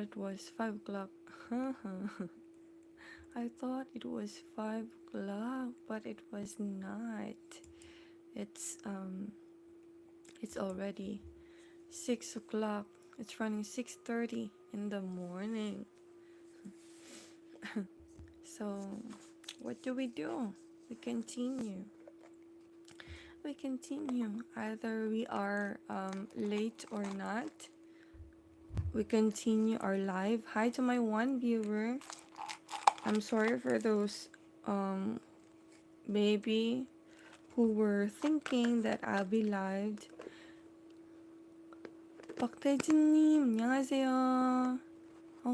thought it was 5 o'clock. I thought it was 5 o'clock, but it was not. It's it's already 6 o'clock. It's running 6:30 in the morning. So what do? We continue. We continue. Either we are late or not. We continue our live. Hi to my one viewer. I'm sorry for those maybe who were thinking that I'll be live. 박태진님 안녕하세요.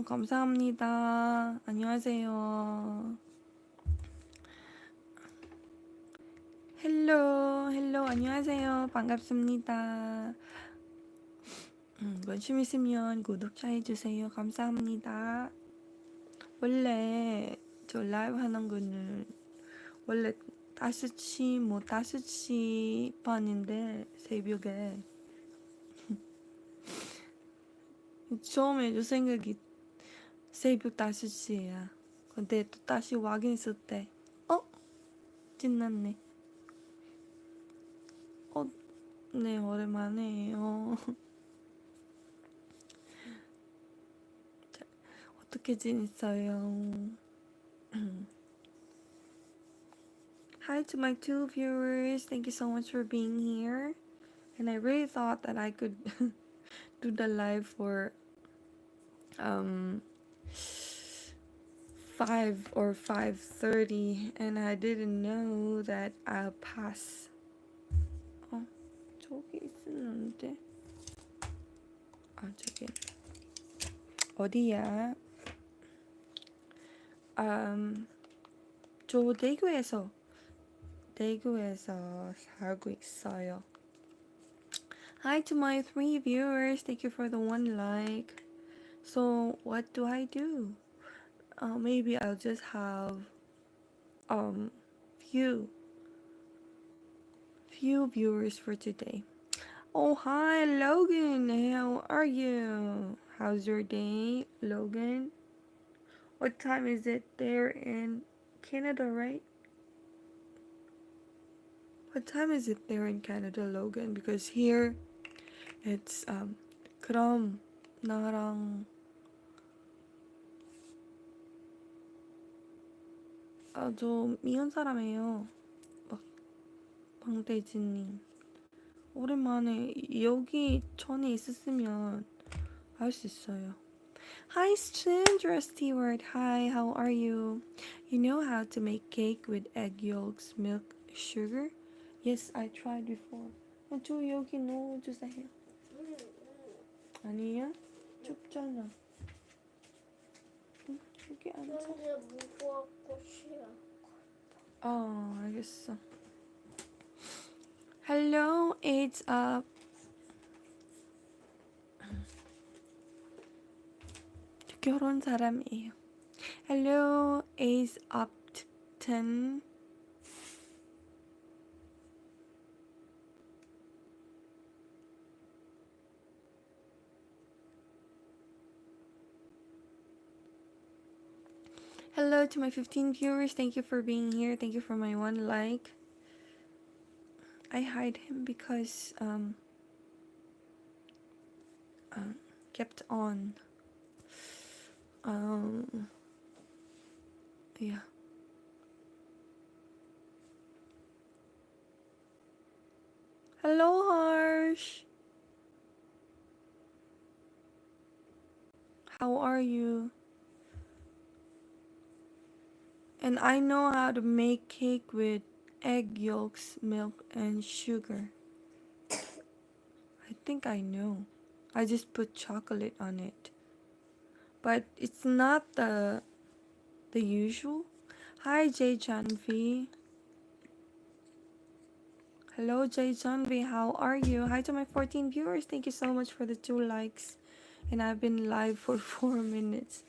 감사합니다. 안녕하세요. 헬로 안녕하세요. 반갑습니다. 관심 있으면 구독자 해주세요. 감사합니다. 원래 저 라이브 하는 거는 원래 5시 5시 반인데 새벽에 처음에 저 생각이 새벽 5시야. 근데 또 다시 확인했을 때 찐났네. 네, 오랜만에요. 어떻게 지냈어요? Hi to my 2 viewers. Thank you so much for being here. And I really thought that I could do the live for 5 or 5:30, and I didn't know that I'll pass. 저기 있었는데. 저기. 어디야? 저 대구에서 살고 있어요. Hi to my 3 viewers. Thank you for the 1 like. So what do I do? Maybe I'll just have few viewers for today. Oh, hi Logan. How are you? How's your day, Logan? What time is it there in Canada, right? What time is it there in Canada, Logan? Because here it's 그럼 나랑 저 미혼 사람이에요. 방대진님. 오랜만에 여기 전에 있었으면 알 수 있어요. Hi, Sandra Stewart. Hi, how are you? You know how to make cake with egg yolks, milk, sugar? Yes, I tried before. 저 여기 넣어주세요. 아니야? 춥잖아. 여기 앉아. 무거웠고 싫어. 알겠어. Hello, it's up. 결혼 사람이에요. Hello, it's Upton. Hello to my 15 viewers. Thank you for being here. Thank you for my 1 like. I hide him because kept on yeah. Hello, Harsh. How are you? And I know how to make cake with egg yolks, milk, and sugar. I think I know. I just put chocolate on it. But it's not the usual. Hi, Jay Janvi. Hello, Jay Janvi. How are you? Hi to my 14 viewers. Thank you so much for the 2 likes. And I've been live for 4 minutes.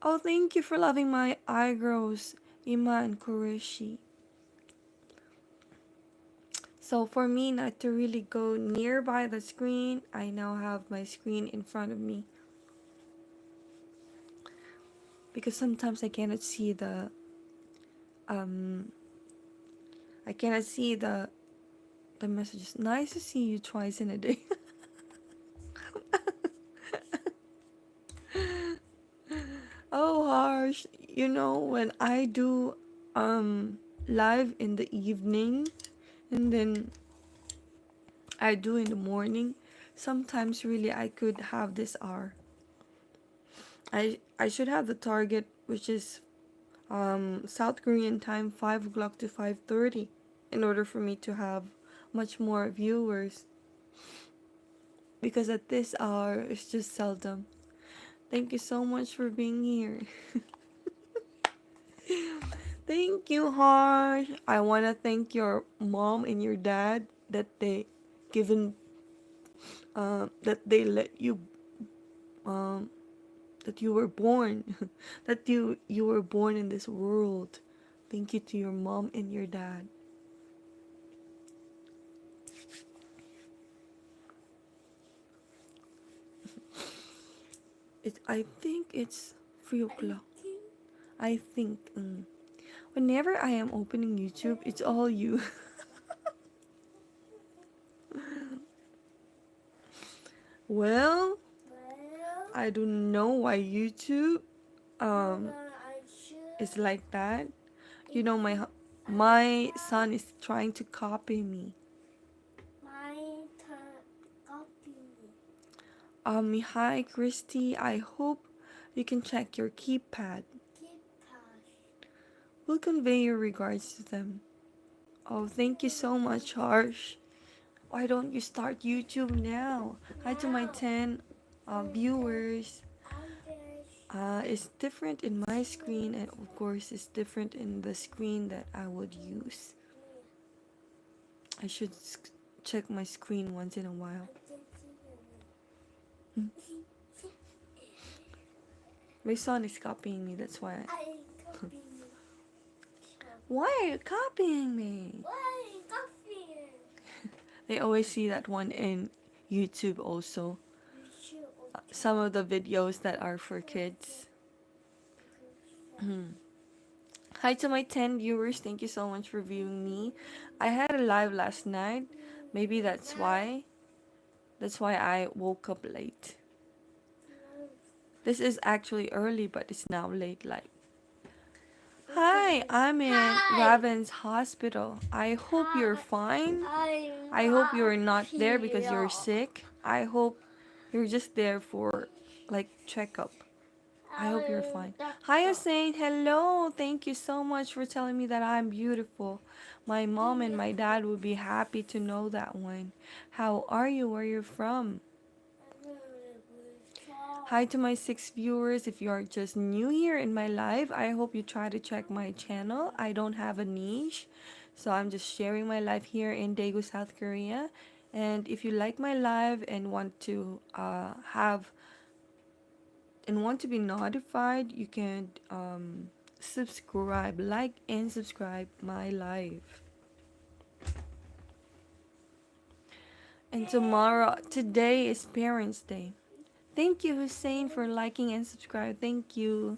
Oh, thank you for loving my eyebrows, Ima and Kureshi. So for me not to really go nearby the screen, I now have my screen in front of me. Because sometimes um I cannot see the messages. Nice to see you twice in a day. Oh, harsh. You know, when I do live in the evening and then I do in the morning, sometimes really I could have this hour. I should have the target, which is South Korean time 5 o'clock to 5:30, in order for me to have much more viewers, because at this hour it's just seldom. Thank you so much for being here. Thank you, Harsh. I want to thank your mom and your dad that they given that they let you um that you were born that you were born in this world. Thank you to your mom and your dad. I think it's 3 o'clock. I think whenever I am opening YouTube, it's all you. Well, I don't know why YouTube is like that. You know, my son is trying to copy me. Hi Christy, I hope you can check your keypad. We'll convey your regards to them. Oh, thank you so much, Harsh. Why don't you start YouTube now? Hi to my 10 viewers. It's different in my screen, and of course it's different in the screen that I would use. I should check my screen once in a while. My son is copying me, that's why. Why are you copying me? They always see that one in YouTube also. Some of the videos that are for kids. Hi to my 10 viewers. Thank you so much for viewing me. I had a live last night. Maybe that's why. That's why I woke up late. This is actually early, but it's now late. Like, hi, I'm in Raven's hospital. I hope you're fine. I hope you're not there because you're sick. I hope you're just there for like checkup. I hope you're fine. Hi, Hussein. Hello. Thank you so much for telling me that I'm beautiful. My mom and my dad would be happy to know that one. How are you? Where you're from? Hi to my 6 viewers. If you are just new here in my live, I hope you try to check my channel. I don't have a niche, so I'm just sharing my life here in Daegu, South Korea. And if you like my live and want to be notified, you can subscribe, like and subscribe my live. And today is Parents Day. Thank you, Hussein, for liking and subscribe. Thank you.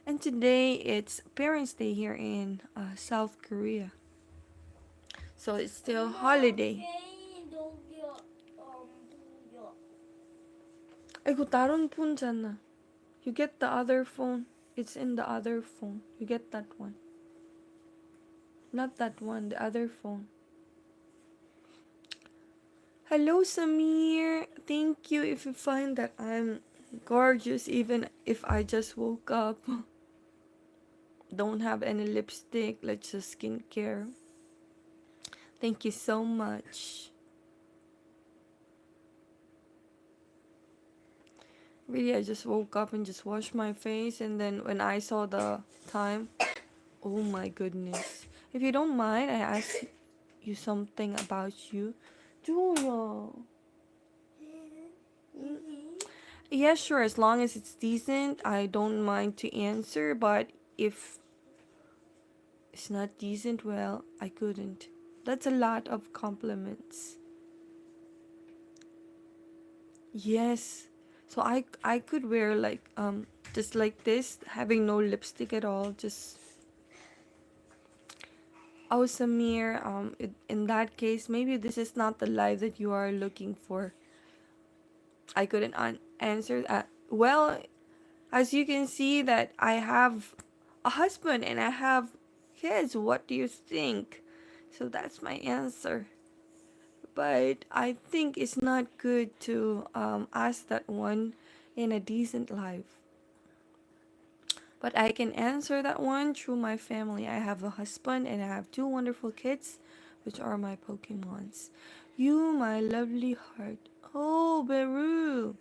And today it's Parents Day here in South Korea. So it's still holiday. 이거 다른 폰잖아. You get the other phone. It's in the other phone. You get that one. Not that one, the other phone. Hello, Samir. Thank you if you find that I'm gorgeous even if I just woke up. Don't have any lipstick. Let's just skincare. Thank you so much. Really, I just woke up and just washed my face, and then when I saw the time, oh my goodness. If you don't mind, I ask you something about you. Julia. Yeah, sure, as long as it's decent, I don't mind to answer, but if it's not decent, well, I couldn't. That's a lot of compliments. Yes. So I could wear like just like this, having no lipstick at all. Just oh Samir, in that case, maybe this is not the life that you are looking for. I couldn't answer that. Well, as you can see that I have a husband and I have kids. What do you think? So that's my answer. But I think it's not good to ask that one in a decent life. But I can answer that one through my family. I have a husband and I have two wonderful kids, which are my Pokemons. You, my lovely heart. Oh, Beru.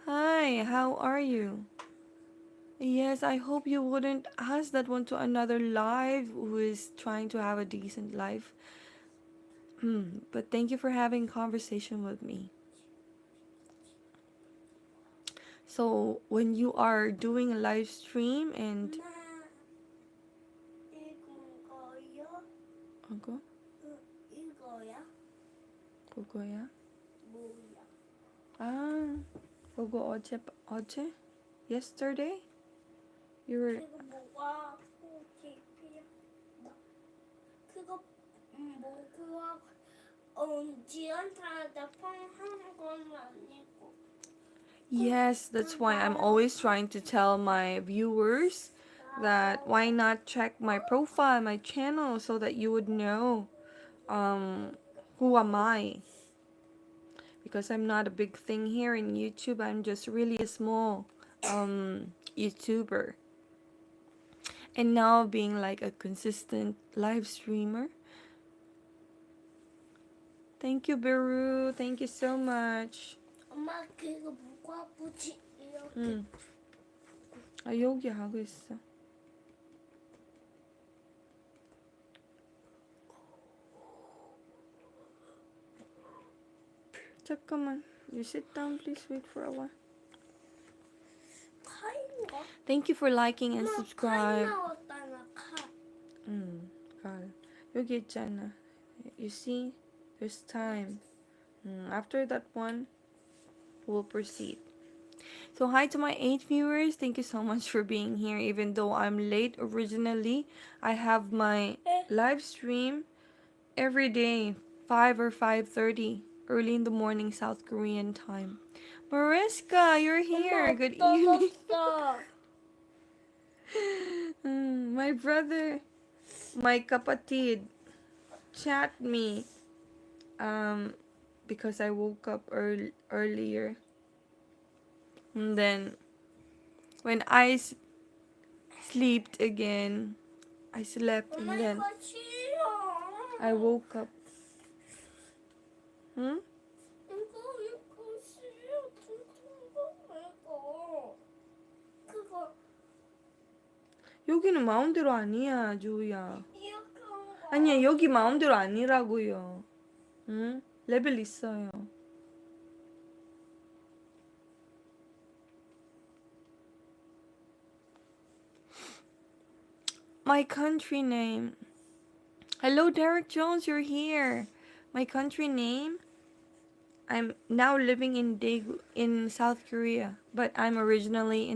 Hi, how are you? Yes, I hope you wouldn't ask that one to another live who is trying to have a decent life. But thank you for having conversation with me. So when you are doing a live stream and 이거 이거야? 그거야? 뭐야? 아, 그거 어제? Yesterday? You were 그거 뭐가 포티피야? 그거 뭐가 지연타한테 펑하는 건 아니고. Yes, that's why I'm always trying to tell my viewers that why not check my profile, my channel, so that you would know who am I. Because I'm not a big thing here in YouTube. I'm just really a small YouTuber. And now being like a consistent live streamer. Thank you, Beru. Thank you so much. 엄마 그거 뭐가 아프지? 이렇게. 응. 아, 여기 하고 있어. 잠깐만. You sit down, please. Wait for a while. 칼인가? Thank you for liking and 칼 subscribe. 나왔잖아, 칼. 갈. 여기 있잖아. You see? There's time. After that one, we'll proceed. So hi to my 8 viewers. Thank you so much for being here. Even though I'm late originally, I have my live stream every day, 5 or 5:30, early in the morning South Korean time. Mariska, you're here. Good evening. My brother, my kapatid, chat me because I woke up earlier. And then when I slept again, I slept and then I woke up. 이거 싫어. 그거 여기는 마음대로 아니야, 주희야. 이렇게 한 거. 아니야, 여기 마음대로 아니라고요. 응? 레벨 있어요. My country name. Hello, Derek Jones, you're here. My country name. I'm now living in DAEGU in South Korea, but I'm originally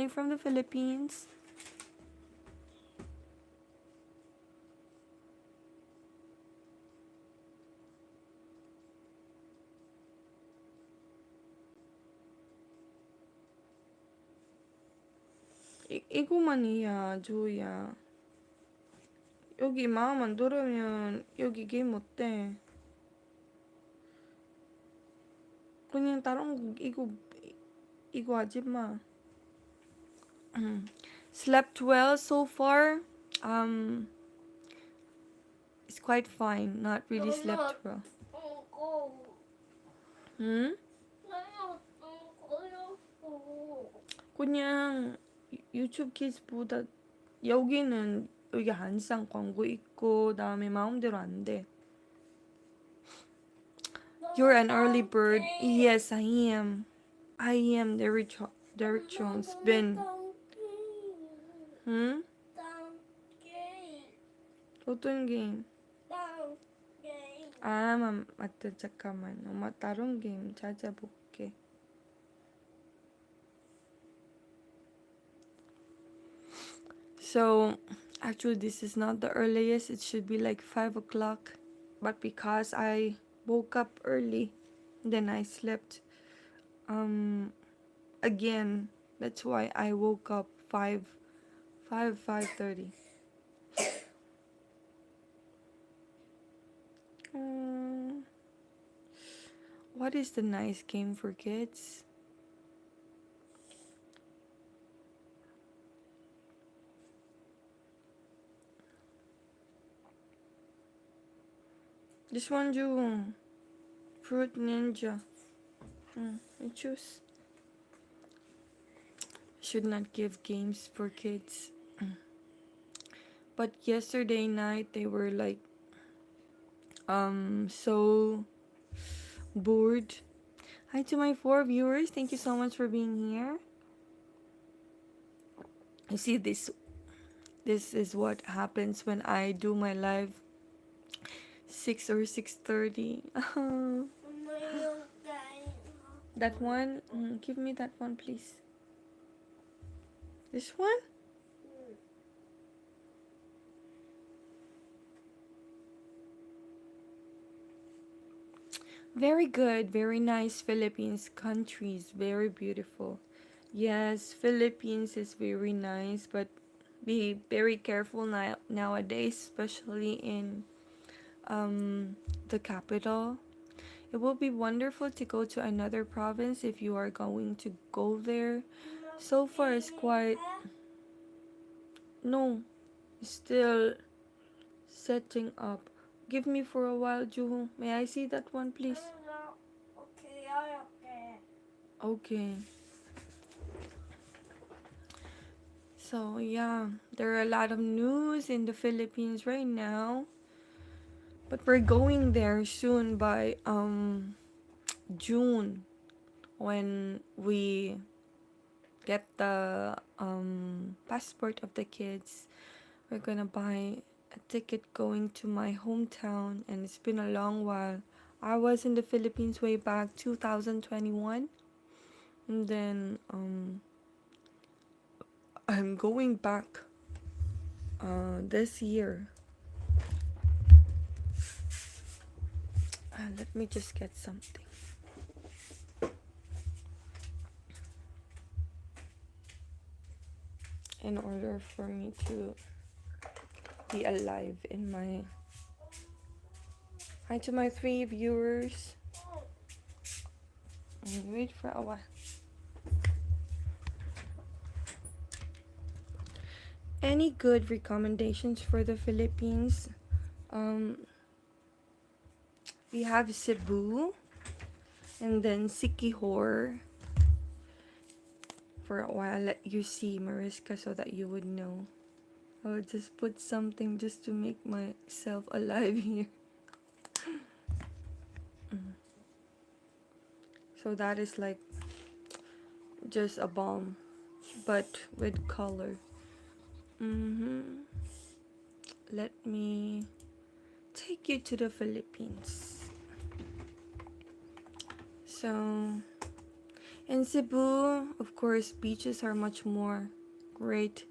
from the Philippines. 이거만이야, 조이야. 여기 마음 안 들으면 여기 게임 어때? 그냥 다른 거 이거 하지 마. Slept well so far. It's quite fine. Not really slept well. 응? 그냥 유튜브 키즈보다 여기는 여기 항상 광고 있고 다음에 마음대로 안 돼. You're an early bird. Yes, I am. I am Derek Jones. Ben. 응? 어떤 게임? 나 맞다. 잠깐만. 엄마 다른 게임 찾아볼게. So, actually, this is not the earliest. It should be like 5 o'clock. But because I woke up early, then I slept again. That's why I woke up 5:30. Um, what is the nice game for kids? This one, Jung. Fruit Ninja. You choose. Should not give games for kids. But yesterday night they were like so bored. Hi to my 4 viewers. Thank you so much for being here. You see, this is what happens when I do my live 6 or 6:30. That one, give me that one, please. This one? Very good, very nice. Philippines countries, very beautiful. Yes, Philippines is very nice, but be very careful nowadays, especially in the capital. It will be wonderful to go to another province if you are going to go there. So far, it's quite. No, still setting up. Give me for a while, Juho. May I see that one, please? Okay. So yeah, there are a lot of news in the Philippines right now. But we're going there soon by June when we get the passport of the kids. We're gonna buy a ticket going to my hometown, and it's been a long while. I was in the Philippines way back 2021, and then I'm going back this year. Let me just get something. In order for me to be alive in my. Hi to my 3 viewers. Wait for a while. Any good recommendations for the Philippines? We have Cebu and then Siquijor. For a while, I'll let you see, Mariska, so that you would know. I'll just put something just to make myself alive here. So that is like just a bomb, but with color. Let me take you to the Philippines. So in Cebu, of course, beaches are much more great.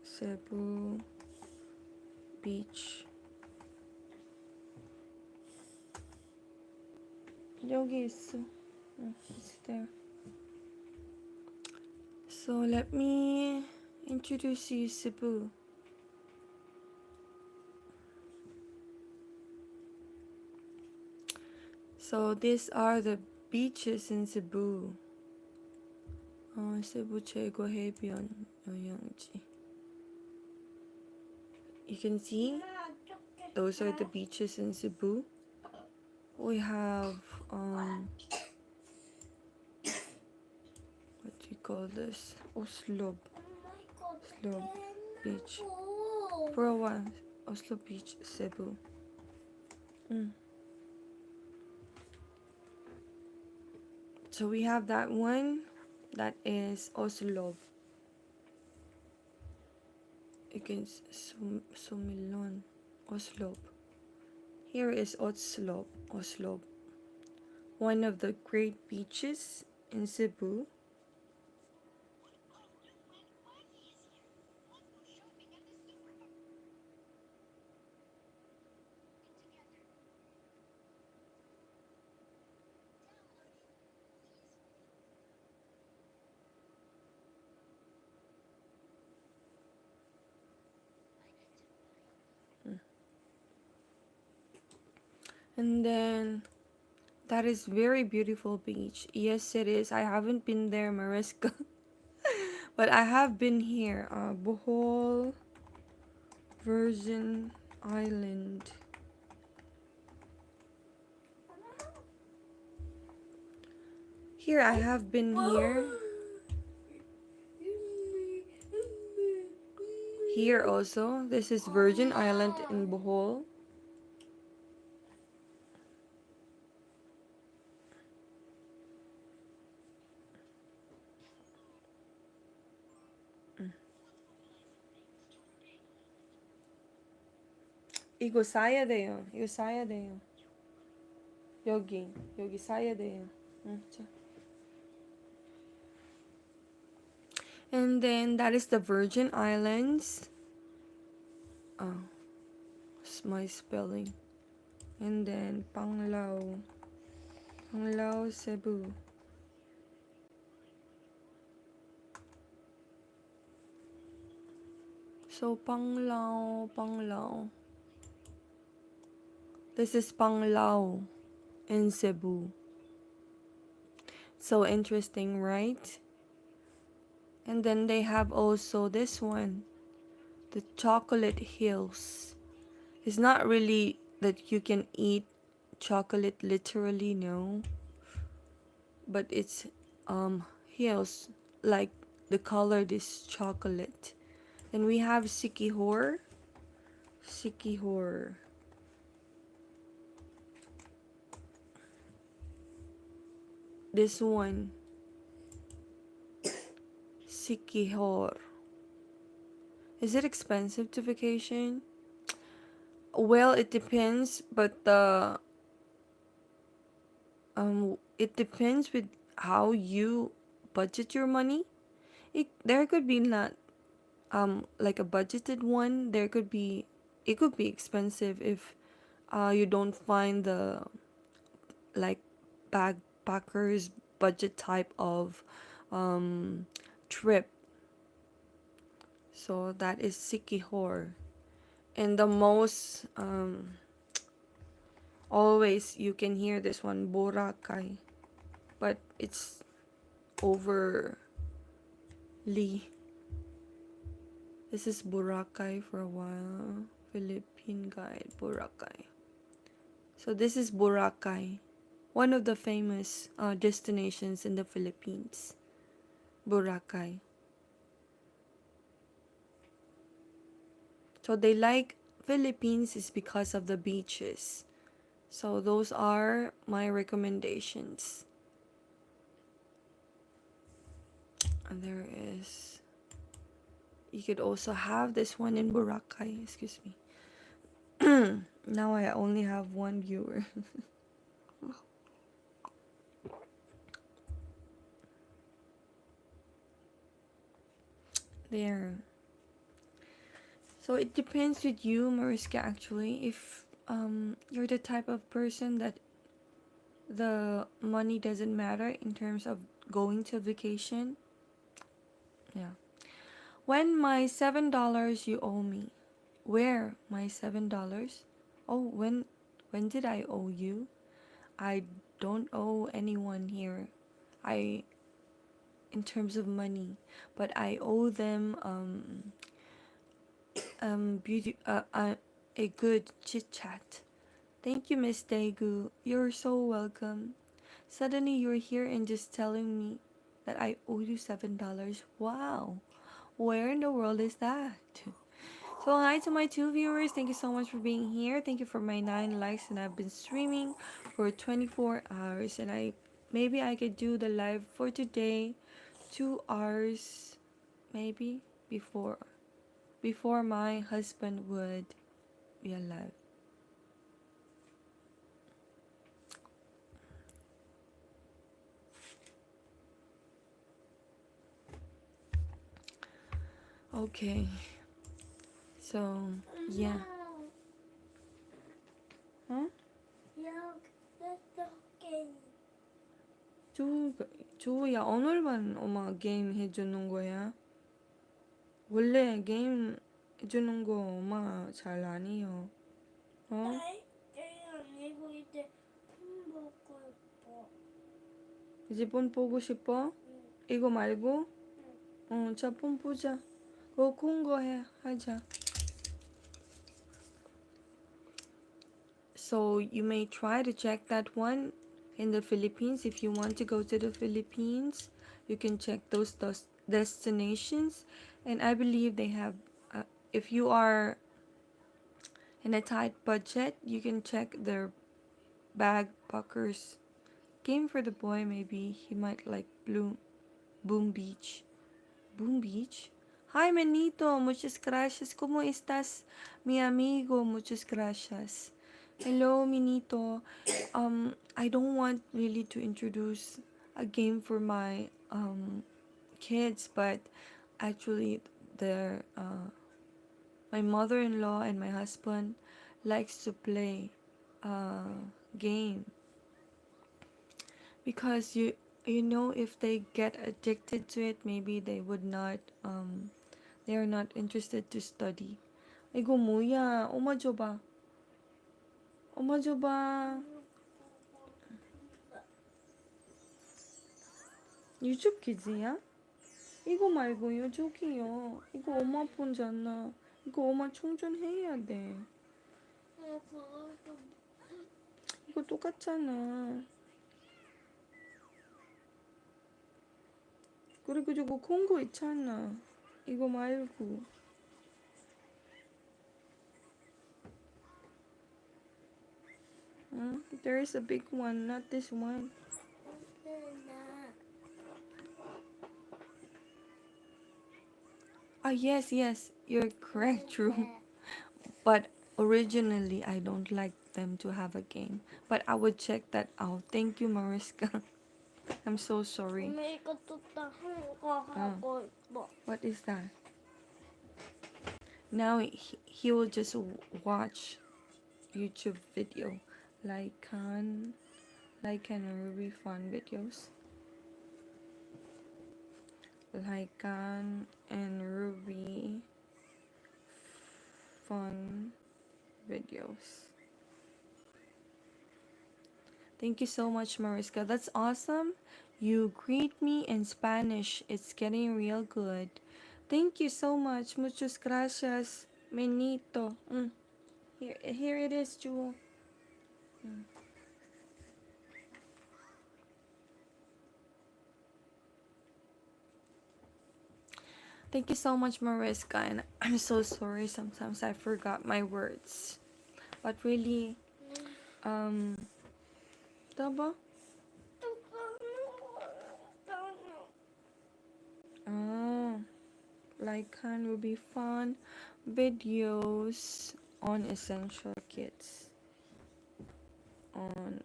Cebu beach. 여기 있어. It's there. So let me introduce you Cebu. So these are the beaches in Cebu. 세부 최고 해변 영향지. You can see those are the beaches in Cebu. We have what do you call this? Oslo Beach. For a while, Oslo Beach, Cebu. So we have that one. That is Oslo. You can Sumilon, Oslo. Here is Oslo, one of the great beaches in Cebu. And then that is very beautiful beach. Yes, it is. I haven't been there, Mariska, but I have been here. Bohol, Virgin Island. Here, I have been here. Here also. This is Virgin Island in Bohol. 이거 사야 돼요. 이거 사야 돼요. 여기 사야 돼요. 자. And then that is the Virgin Islands. Oh, it's my spelling. And then Panglao, Cebu. So Panglao. This is Panglao in Cebu. So interesting, right? And then they have also this one, the Chocolate Hills. It's not really that you can eat chocolate literally, no. But it's hills, like the color is chocolate. And we have Sikihor. This one, Sikihor. Is it expensive to vacation? Well, it depends, but it depends with how you budget your money. There could be not like a budgeted one. It could be expensive if you don't find the like backpackers budget type of trip. So that is Sikihor. And the most always you can hear this one, Boracay, but it's overly. This is Boracay for a while. Philippine guide, Boracay. So this is Boracay, one of the famous destinations in the Philippines. Boracay. So they like Philippines is because of the beaches. So those are my recommendations. And there is, you could also have this one in Boracay, excuse me. Now I only have one viewer. There. So it depends with you, Mariska, actually. If you're the type of person that the money doesn't matter in terms of going to vacation. Yeah. When my $7 you owe me. Where my $7? Oh, when did I owe you? I don't owe anyone here. In terms of money, but I owe them a good chit chat. Thank you, Miss DAEGU. You're so welcome. Suddenly you're here and just telling me that I owe you $7. Wow. Where in the world is that? So hi to my 2 viewers. Thank you so much for being here. Thank you for my 9 likes, and I've been streaming for 24 hours, and maybe I could do the live for today 2 hours maybe before my husband would be alive. Okay. So, yeah. 어? 게임. 조야, 오늘만 엄마 게임 해주는 거야? 원래 게임 해주는 거 엄마 잘 아니요. 어? 게임 아니고 이제 폰 보고 있고. 이제 폰 보고 싶어? 이거 말고? 자, 폰 보자. 그거 큰 거 하자. So you may try to check that one in the Philippines. If you want to go to the Philippines, you can check those destinations. And I believe they have, if you are in a tight budget, you can check their backpackers game for the boy. Maybe he might like Boom Beach. Boom Beach? Hi, Manito. Muchas gracias. ¿Cómo estás, mi amigo? Muchas gracias. Hello, Minito. I don't want really to introduce a game for my kids, but actually, my mother-in-law and my husband likes to play game because you know if they get addicted to it, maybe they are not interested to study. 이거 뭐야? 엄마 줘봐. 엄마 줘봐. 유튜브 키즈야? 이거 말고요, 저기요. 이거 엄마 폰잖아. 이거 엄마 충전해야 돼. 그것도 이거 똑같잖아. 그리고 저거 큰 거 있잖아. 이거 말고. 응? There is a big one, not this one. Ah, yes, you're correct, Drew. But originally, I don't like them to have a game. But I would check that out. Thank you, Mariska. I'm so sorry. 엄마 이것도 다 한거 하고 있어. What is that? Now he will just watch YouTube video like and Ruby fun videos. Like and Ruby fun videos. Thank you so much, Mariska. That's awesome. You greet me in Spanish. It's getting real good. Thank you so much. Muchas gracias, Menito. Here it is, Jewel. Thank you so much, Mariska. And I'm so sorry. Sometimes I forgot my words. But really, Daba? Oh, like will be fun videos on essential kits. On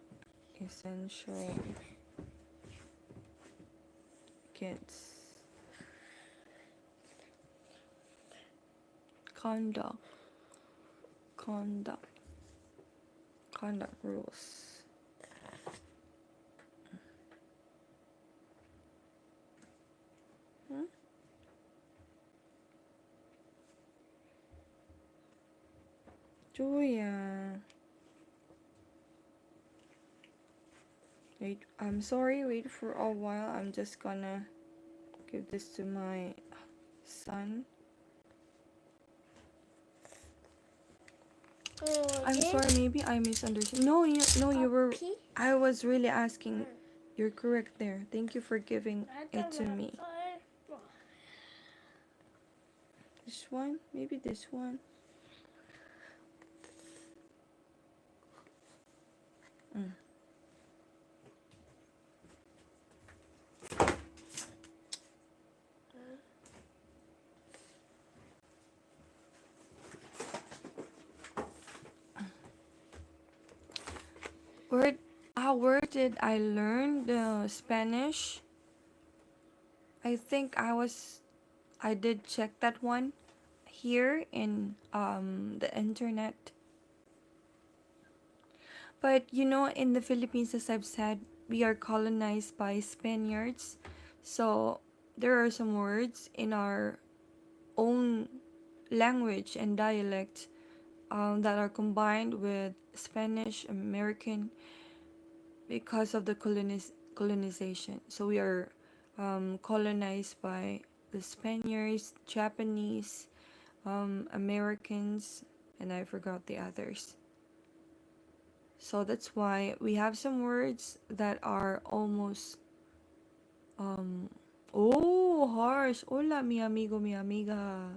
essential kits. Conduct rules. Julia. Wait, I'm sorry, wait for a while. I'm just gonna give this to my son. I'm sorry, maybe I misunderstood. No, you were. I was really asking. You're correct there. Thank you for giving it to me. This one? Maybe this one? Where did I learn the Spanish? I think I was I did check that one here in the internet. But you know, in the Philippines, as I've said, we are colonized by Spaniards. So there are some words in our own language and dialect that are combined with Spanish, American, because of the colonization. So we are colonized by the Spaniards, Japanese, Americans, and I forgot the others. So that's why we have some words that are almost um oh harsh. Hola mi amigo, mi amiga.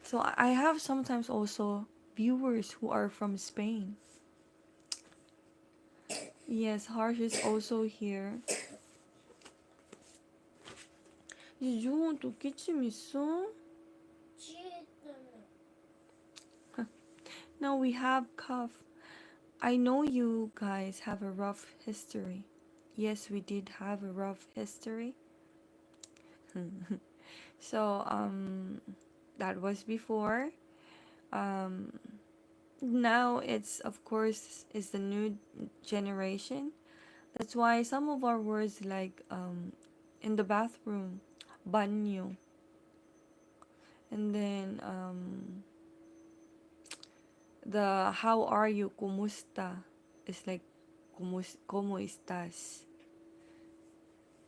So I have sometimes also viewers who are from Spain. Yes, Harsh is also here. 지주 또 기침 있어? 취했잖아. No, we have cough. I know you guys have a rough history. Yes, we did have a rough history. So that was before. Um Now it's of course is the new generation. That's why some of our words like in the bathroom, banyo, and then the how are you, kumusta, is like como estás,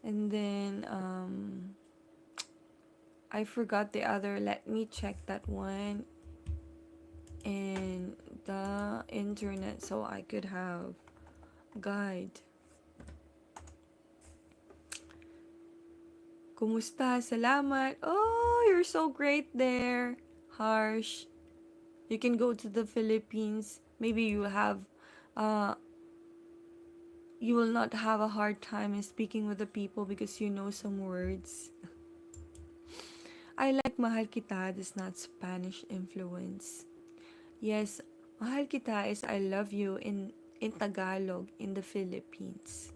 and then I forgot the other. Let me check that one in the internet so I could have guide. Kumusta? Salamat. Oh, you're so great there. Harsh. You can go to the Philippines. Maybe uh you will not have a hard time in speaking with the people because you know some words. I like mahal kita is not Spanish influence. Yes, mahal kita is I love you in Tagalog in the Philippines.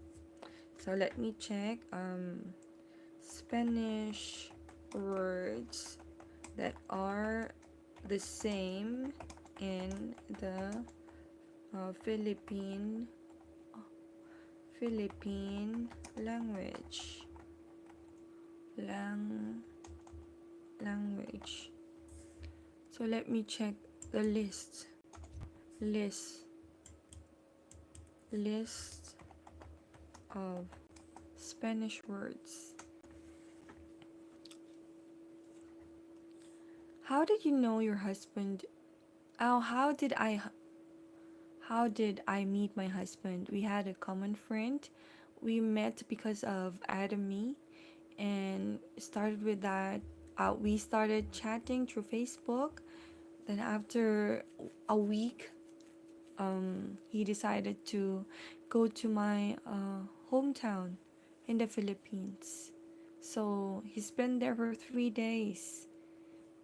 So let me check Spanish words that are the same in the Philippine language. So let me check the list list of Spanish words. How did you know your husband? Oh, how did I meet my husband? We had a common friend. We met because of Adamy and started with that. We started chatting through Facebook. Then after a week, he decided to go to my hometown in the Philippines. So he's been there for 3 days,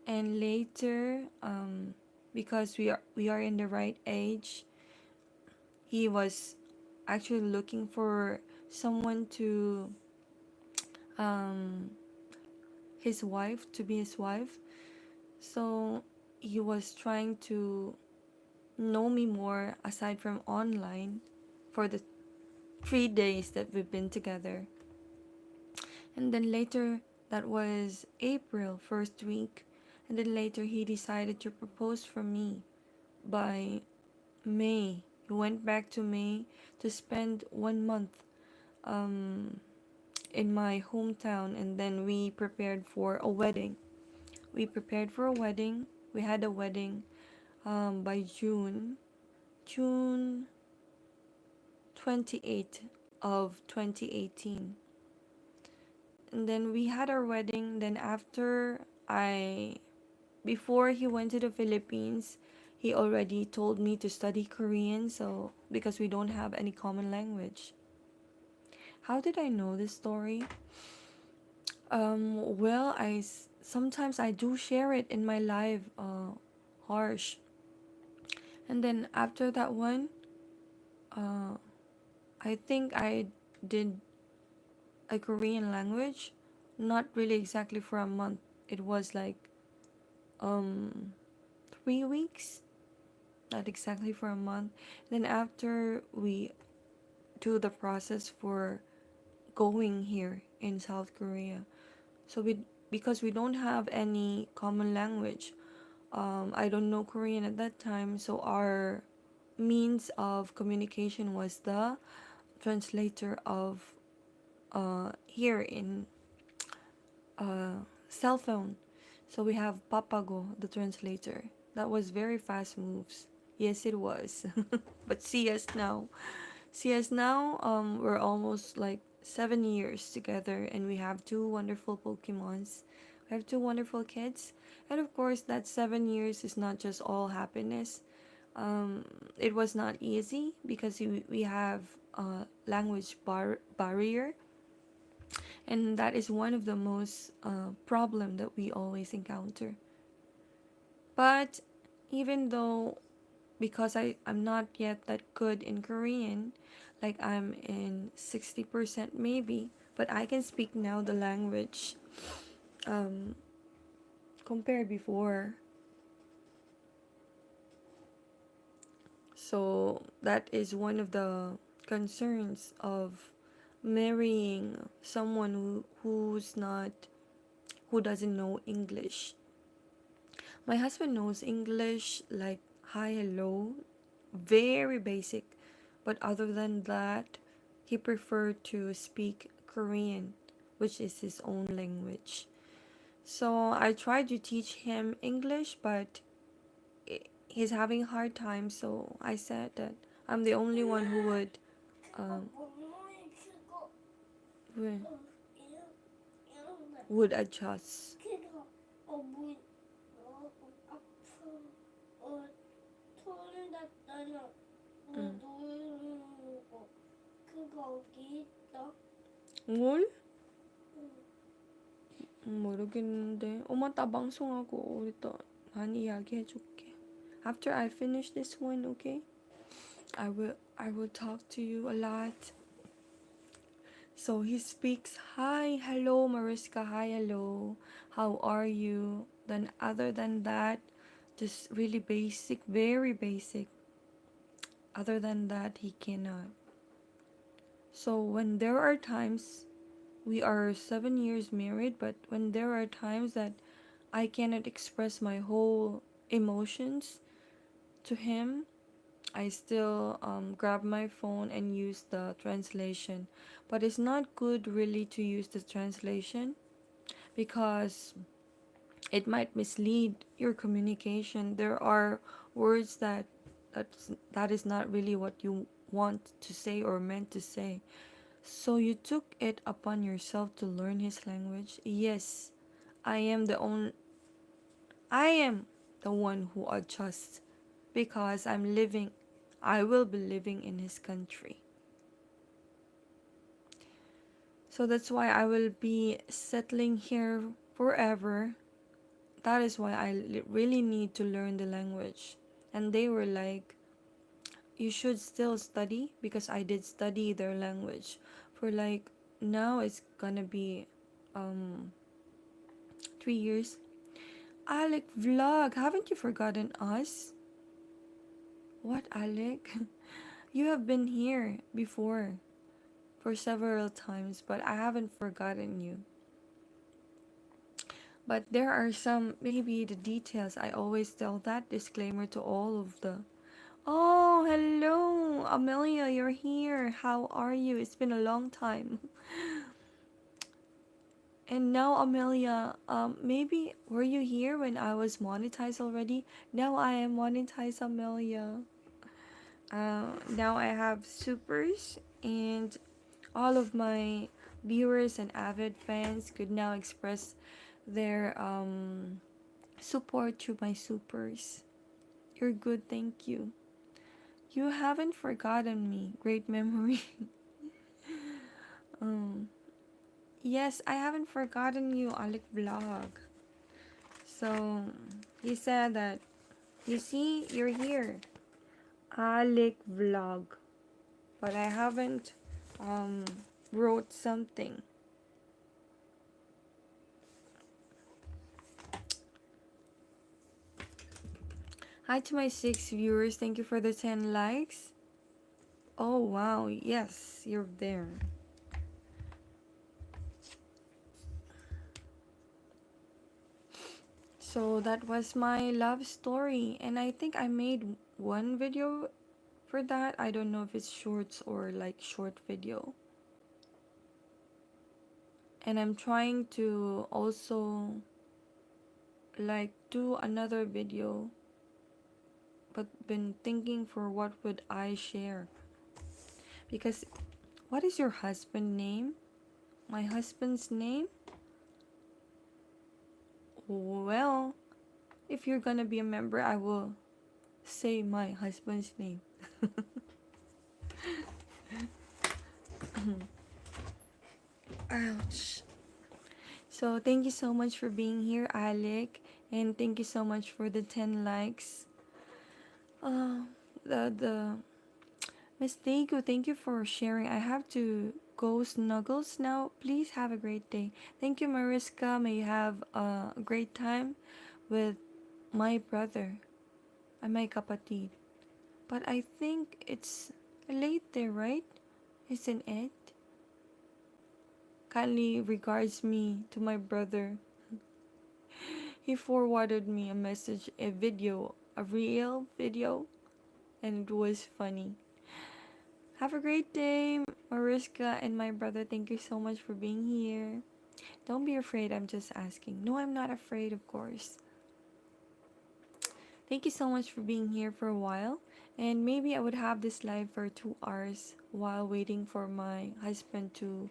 and later, because we are in the right age, he was actually looking for someone to um, his wife to be his wife. So he was trying to know me more aside from online for the 3 days that we've been together. And then later, that was April first week. And then later, he decided to propose for me by May. He went back to May to spend 1 month um, in my hometown, and then we prepared for a wedding. We prepared for a wedding. We had a wedding by June 28th of 2018. And then we had our wedding. Then before he went to the Philippines, he already told me to study Korean, so because we don't have any common language. How did I know this story? Well, sometimes I do share it in my live Harsh. And then after that one, I think I did a Korean language Not really exactly for a month. It was like um 3 weeks, not exactly for a month. Then after we do the process for going here in South Korea, so we because we don't have any common language. I don't know Korean at that time, so our means of communication was the translator of here in cell phone. So we have Papago, the translator. That was very fast moves. Yes, it was. But see us now. See us now. We're almost like 7 years together, and we have two wonderful Pokemons. We have two wonderful kids, and of course, that 7 years is not just all happiness. It was not easy because we have a language barrier, and that is one of the most problem that we always encounter. But even though, because I'm not yet that good in Korean, like I'm in 60% maybe, but I can speak now the language um, compared before. So that is one of the concerns of marrying someone who doesn't know English. My husband knows English like hi, hello, very basic. But other than that, he preferred to speak Korean, which is his own language. So I tried to teach him English, but he's having a hard time. So I said that I'm the only one who would 그거 um, 뭐뭐해 그거 wi- 이런 would adjust. 그거 뭐 아프 손 닿잖아 응. 누르는 거 그거 어디 있어? 뭘? 응. 모르겠는데. 엄마 따 방송하고 우리 또 많이 이야기해줄게. After I finish this one, okay? I will talk to you a lot. So he speaks, hi, hello, Mariska, hi, hello, how are you? Then other than that, just really basic, very basic. Other than that, he cannot. So when there are times, we are 7 years married, but when there are times that I cannot express my whole emotions to him, I still grab my phone and use the translation. But it's not good really to use the translation because it might mislead your communication. There are words that is not really what you want to say or meant to say. So you took it upon yourself to learn his language. Yes, I am the only I am the one who adjusts because I will be living in his country. So that's why I will be settling here forever. That is why I really need to learn the language. And they were like, you should still study because I did study their language for like now it's gonna be um 3 years. Alec vlog, haven't you forgotten us? What, Alec? You have been here before for several times, but I haven't forgotten you. But there are some, maybe the details. I always tell that disclaimer to all of the. Oh, hello, Amelia, you're here. How are you? It's been a long time. And now, Amelia, maybe were you here when I was monetized already? Now I am monetized, Amelia. Now I have supers, and all of my viewers and avid fans could now express their support to my supers. You're good, thank you. You haven't forgotten me. Great memory. um, yes, I haven't forgotten you, Alec Vlog. So he said that you see, you're here, Alec Vlog, but I haven't wrote something. Hi to my 6 viewers. Thank you for the 10 likes. Oh, wow. Yes, you're there. So that was my love story. And I think I made one video for that. I don't know if it's shorts or like short video. And I'm trying to also like do another video, but been thinking for what would I share. Because what is your husband name? My husband's name? Well, if you're gonna be a member, I will say my husband's name. Ouch. So thank you so much for being here, Alec, and thank you so much for the 10 likes. Uh, the Miss DAEGU, thank you for sharing. I have to go snuggles now. Please have a great day. Thank you, Mariska. May you have a great time with my brother and my kapatid. But I think it's late there, right? Isn't it? Kindly regards me to my brother. He forwarded me a message, a video, a real video, and it was funny. Have a great day, Mariska and my brother. Thank you so much for being here. Don't be afraid, I'm just asking. No, I'm not afraid, of course. Thank you so much for being here for a while. And maybe I would have this live for 2 hours while waiting for my husband to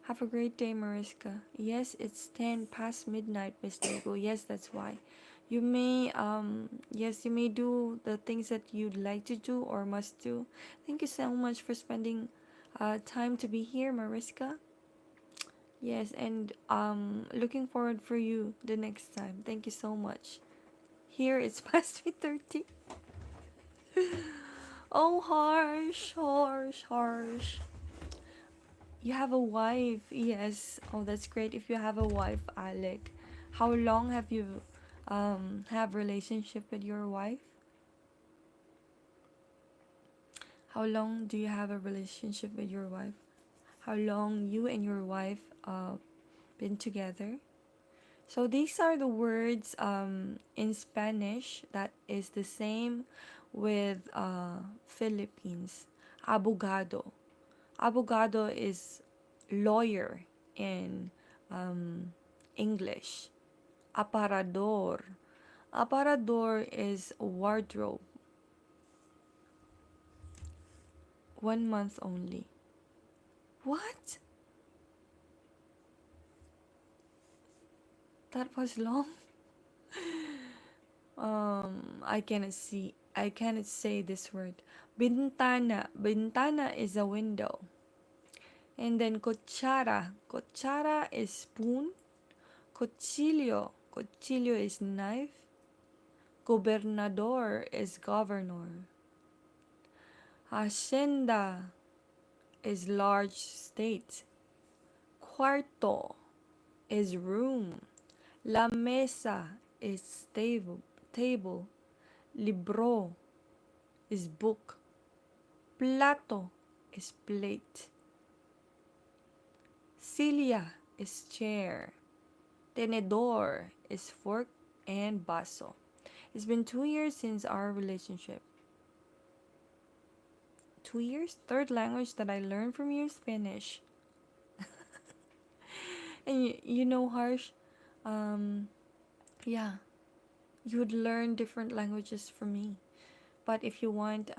have a great day, Mariska. Yes, it's 10 past midnight, Miss Diego. Yes, that's why. You may do the things that you'd like to do or must do. Thank you so much for spending time to be here, Mariska. Yes, and looking forward for you the next time. Thank you so much. Here it's past 3:30. Oh, harsh, harsh, harsh. You have a wife, yes. Oh, that's great. If you have a wife, Alec, how long have you have relationship with your wife? How long do you have a relationship with your wife? How long you and your wife been together? So these are the words in Spanish that is the same with Philippines. Abogado. Abogado is lawyer in English. Aparador. Aparador is wardrobe. 1 month only. What? That was long. I cannot see. I cannot say this word. Bintana. Bintana is a window. And then cuchara. Cuchara is spoon. Cuchillo. Cuchillo is knife. Gobernador is governor. Hacienda is large state. Cuarto is room. La mesa is table. Libro is book. Plato is plate. Silla is chair. Tenedor is fork and vaso. It's been 2 years since our relationship. 2 years? Third language that I learned from you is Spanish. And you know, Harsh, um, yeah, you would learn different languages from me. But if you want,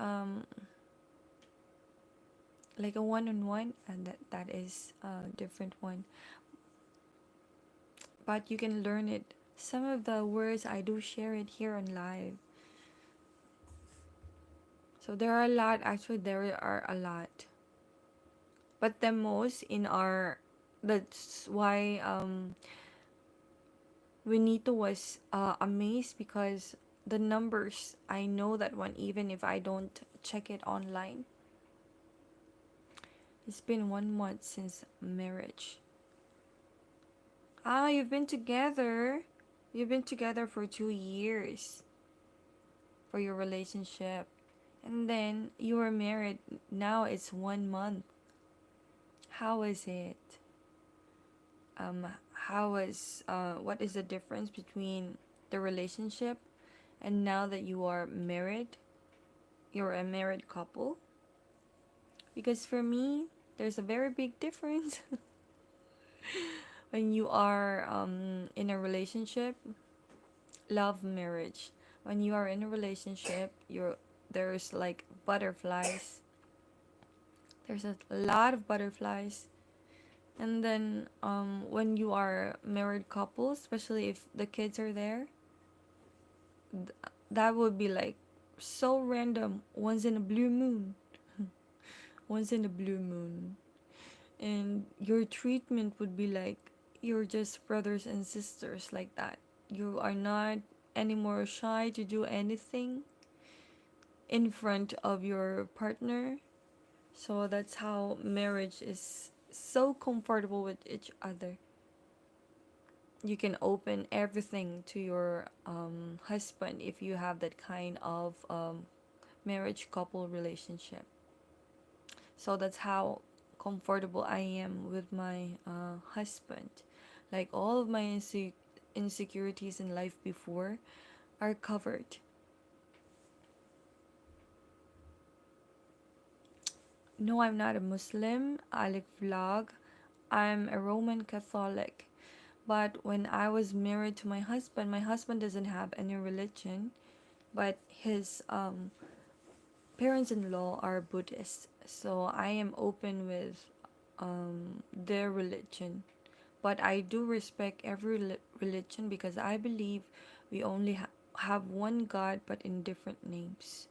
like a one-on-one, and that is a different one. But you can learn it. Some of the words I do share it here on live. So there are a lot. Actually, there are a lot. But the most in our, that's why Benito was amazed because the numbers, I know that one even if I don't check it online. It's been 1 month since marriage. Ah, you've been together. You've been together for 2 years. for your relationship, and then you were married. Now it's 1 month. How is it? How is what is the difference between the relationship and now that you are married? You're a married couple. Because for me, there's a very big difference. When you are in a relationship, love marriage. When you are in a relationship, there's like butterflies. There's a lot of butterflies. And then when you are married couple, especially if the kids are there, th- that would be like so random. Once in a blue moon. Once in a blue moon. And your treatment would be like you're just brothers and sisters, like that. You are not anymore shy to do anything in front of your partner. So that's how marriage is so comfortable with each other. You can open everything to your husband if you have that kind of marriage couple relationship. So that's how comfortable I am with my husband. Like all of my insecurities in life before are covered. No, I'm not a Muslim. Alec vlog. I'm a Roman Catholic. But when I was married to my husband doesn't have any religion, but his parents-in-law are Buddhist. So I am open with their religion. But I do respect every religion because I believe we only have one God but in different names.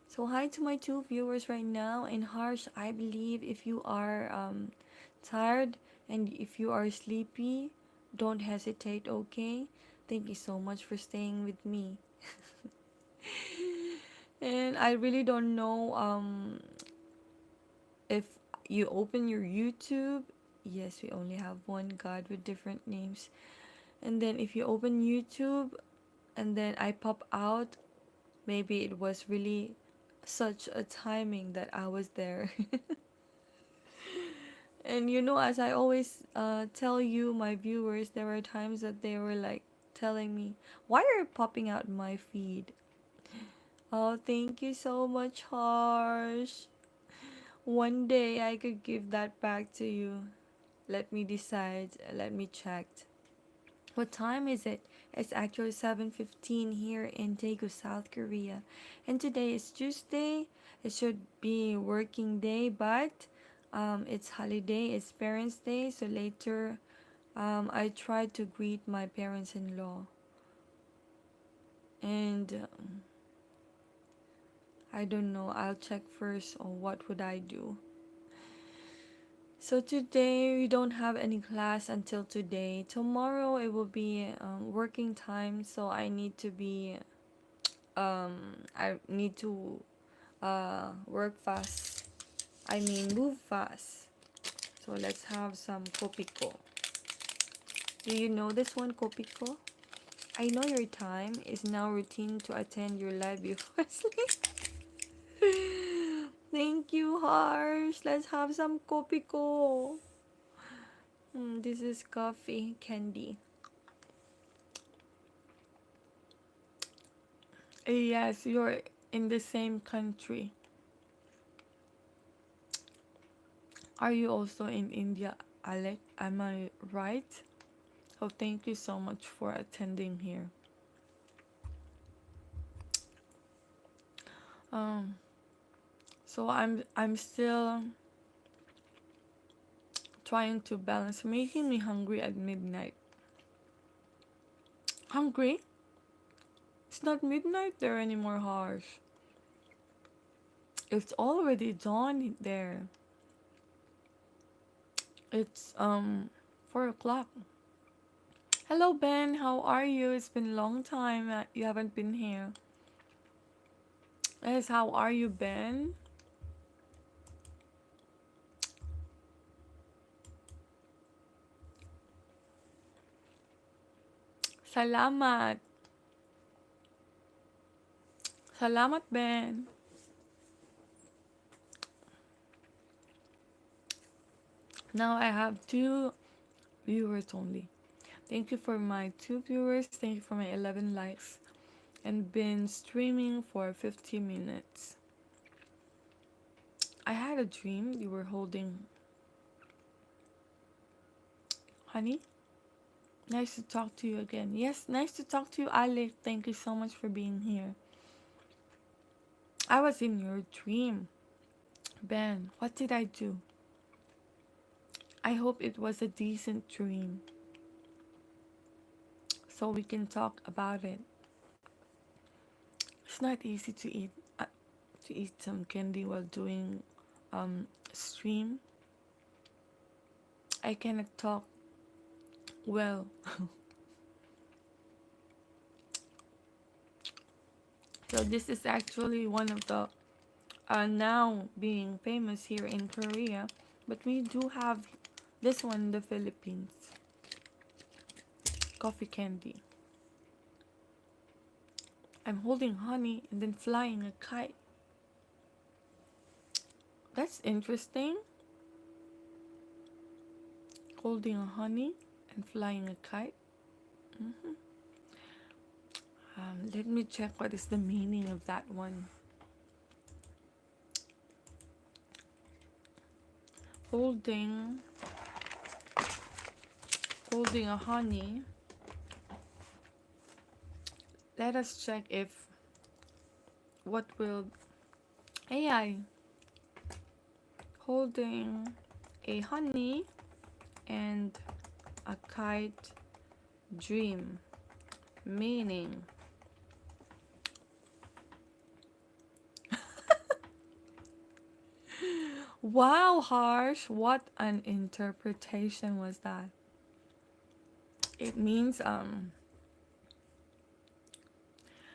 So hi to my two viewers right now. And Harsh, I believe if you are tired and if you are sleepy, don't hesitate, okay? Thank you so much for staying with me. And I really don't know if you open your YouTube. Yes, we only have one God with different names. And then if you open YouTube and then I pop out, maybe it was really such a timing that I was there. And as I always tell you, my viewers, there were times that they were like telling me, why are you popping out my feed? Oh, thank you so much, Harsh. One day I could give that back to you. Let me decide. Let me check. What time is it? It's actually 7:15 here in Daegu, South Korea. And today is Tuesday. It should be working day, but it's holiday. It's Parents' Day. So later, I tried to greet my parents-in-law. And I don't know. I'll check first on what would I do. So today we don't have any class until today. Tomorrow it will be working time, so I need to work fast. I mean move fast. So let's have some kopiko. Do you know this one, kopiko? I know your time is now routine to attend your live before sleep. Thank you, Harsh. Let's have some kopiko. This is coffee candy. Yes, you're in the same country. Are you also in India, Alec? Am I right? Oh, thank you so much for attending here. Um, so I'm still trying to balance, making me hungry at midnight. Hungry? It's not midnight there anymore, Harsh. It's already dawn there. It's 4 o'clock. Hello Ben, how are you? It's been a long time that you haven't been here. Yes, how are you, Ben? Salamat. Salamat, Ben. Now I have 2 viewers only. Thank you for my 2 viewers. Thank you for my 11 likes. And been streaming for 50 minutes. I had a dream you were holding. Honey, nice to talk to you again. Yes, nice to talk to you, Alec. Thank you so much for being here. I was in your dream. Ben, what did I do? I hope it was a decent dream so we can talk about it. It's not easy to eat some candy while doing stream. I cannot talk well. So this is actually one of the now being famous here in Korea, but we do have this one in the Philippines. Coffee candy. I'm holding honey and then flying a kite. That's interesting. Holding a honey and flying a kite. Mm-hmm. Let me check what is the meaning of that one. Holding a honey. Let us check if what will AI holding a honey and a kite dream meaning. Wow, Harsh, what an interpretation was that. It means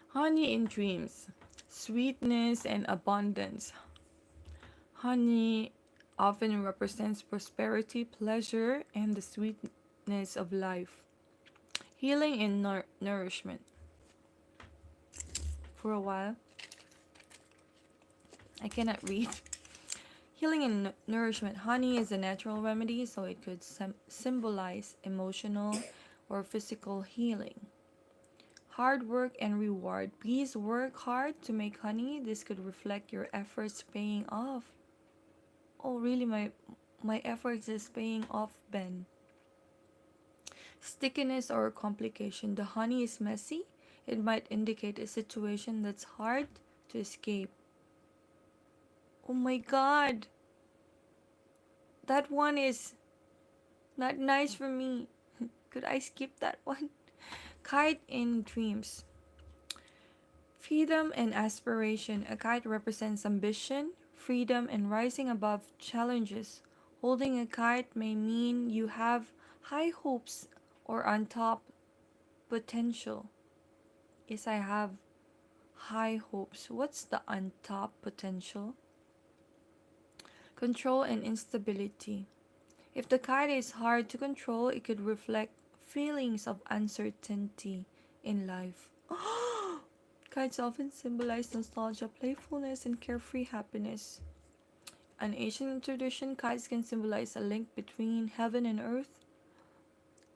honey in dreams, sweetness and abundance. Honey often represents prosperity, pleasure, and the sweetness of life. Healing and nourishment. For a while, I cannot read. Healing and nourishment. Honey is a natural remedy, so it could symbolize emotional or physical healing. Hard work and reward. Bees work hard to make honey. This could reflect your efforts paying off. Oh, really? My efforts is paying off, Ben. Stickiness or complication. The honey is messy. It might indicate a situation that's hard to escape. Oh my god. That one is not nice for me. Could I skip that one? Kite in dreams. Freedom and aspiration. A kite represents ambition, freedom, and rising above challenges. Holding a kite may mean you have high hopes or untapped potential. Yes, I have high hopes. What's the untapped potential? Control and instability. If the kite is hard to control, it could reflect feelings of uncertainty in life. Kites often symbolize nostalgia, playfulness, and carefree happiness. An Asian tradition, kites can symbolize a link between heaven and earth.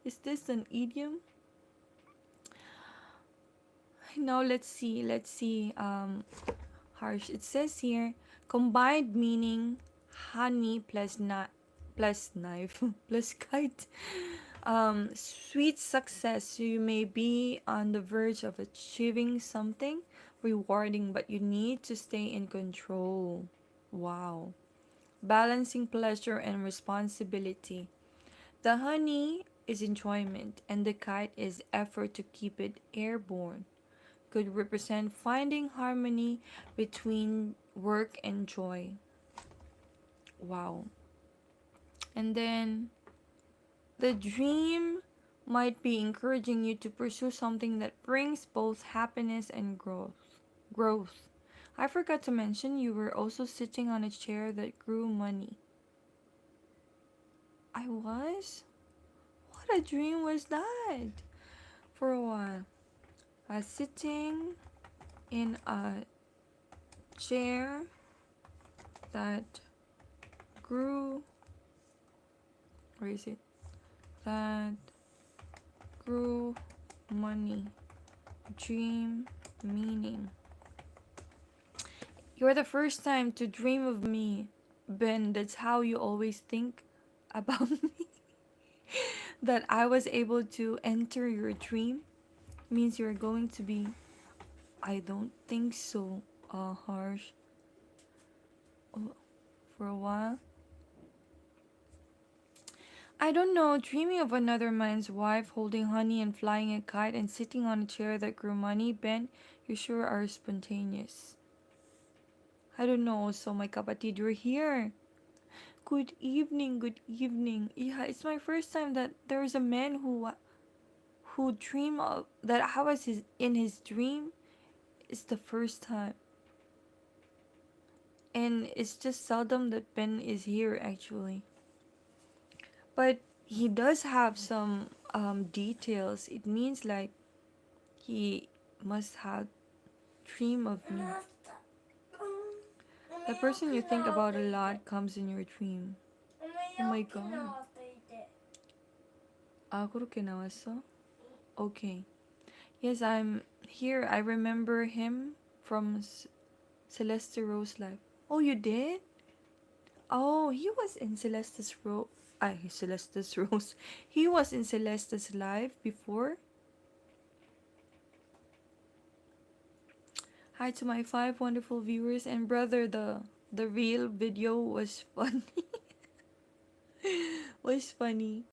Is this an idiom? Now let's see. Harsh. It says here, combined meaning honey plus knife plus kite. Sweet success. You may be on the verge of achieving something rewarding, but you need to stay in control. Wow. Balancing pleasure and responsibility. The honey is enjoyment, and the kite is effort to keep it airborne. Could represent finding harmony between work and joy. Wow. And then the dream might be encouraging you to pursue something that brings both happiness and growth. I forgot to mention you were also sitting on a chair that grew money. I was? What a dream was that? For a while, I was sitting in a chair that grew, where is it? That grew money. Dream meaning. You're the first time to dream of me, Ben. That's how you always think about me. That I was able to enter your dream means you're going to be, I don't think so, harsh for a while. I don't know, dreaming of another man's wife, holding honey and flying a kite and sitting on a chair that grew money, Ben, you sure are spontaneous. I don't know also, my kapatid, you're here. Good evening, good evening. Yeah, it's my first time that there's a man who dream of that I was in his dream. It's the first time. And it's just seldom that Ben is here actually. But he does have some details. It means like he must have dream of me. The person you think about a lot comes in your dream. Oh my god. 아, 그렇게 나왔어? Okay. Yes, I'm here. I remember him from Celeste Rose Life. Oh, you did? Oh, he was in Celeste's Rose. Celeste's Rose. He was in Celeste's Life before. Hi to my 5 wonderful viewers and brother. The real video was funny. Was funny.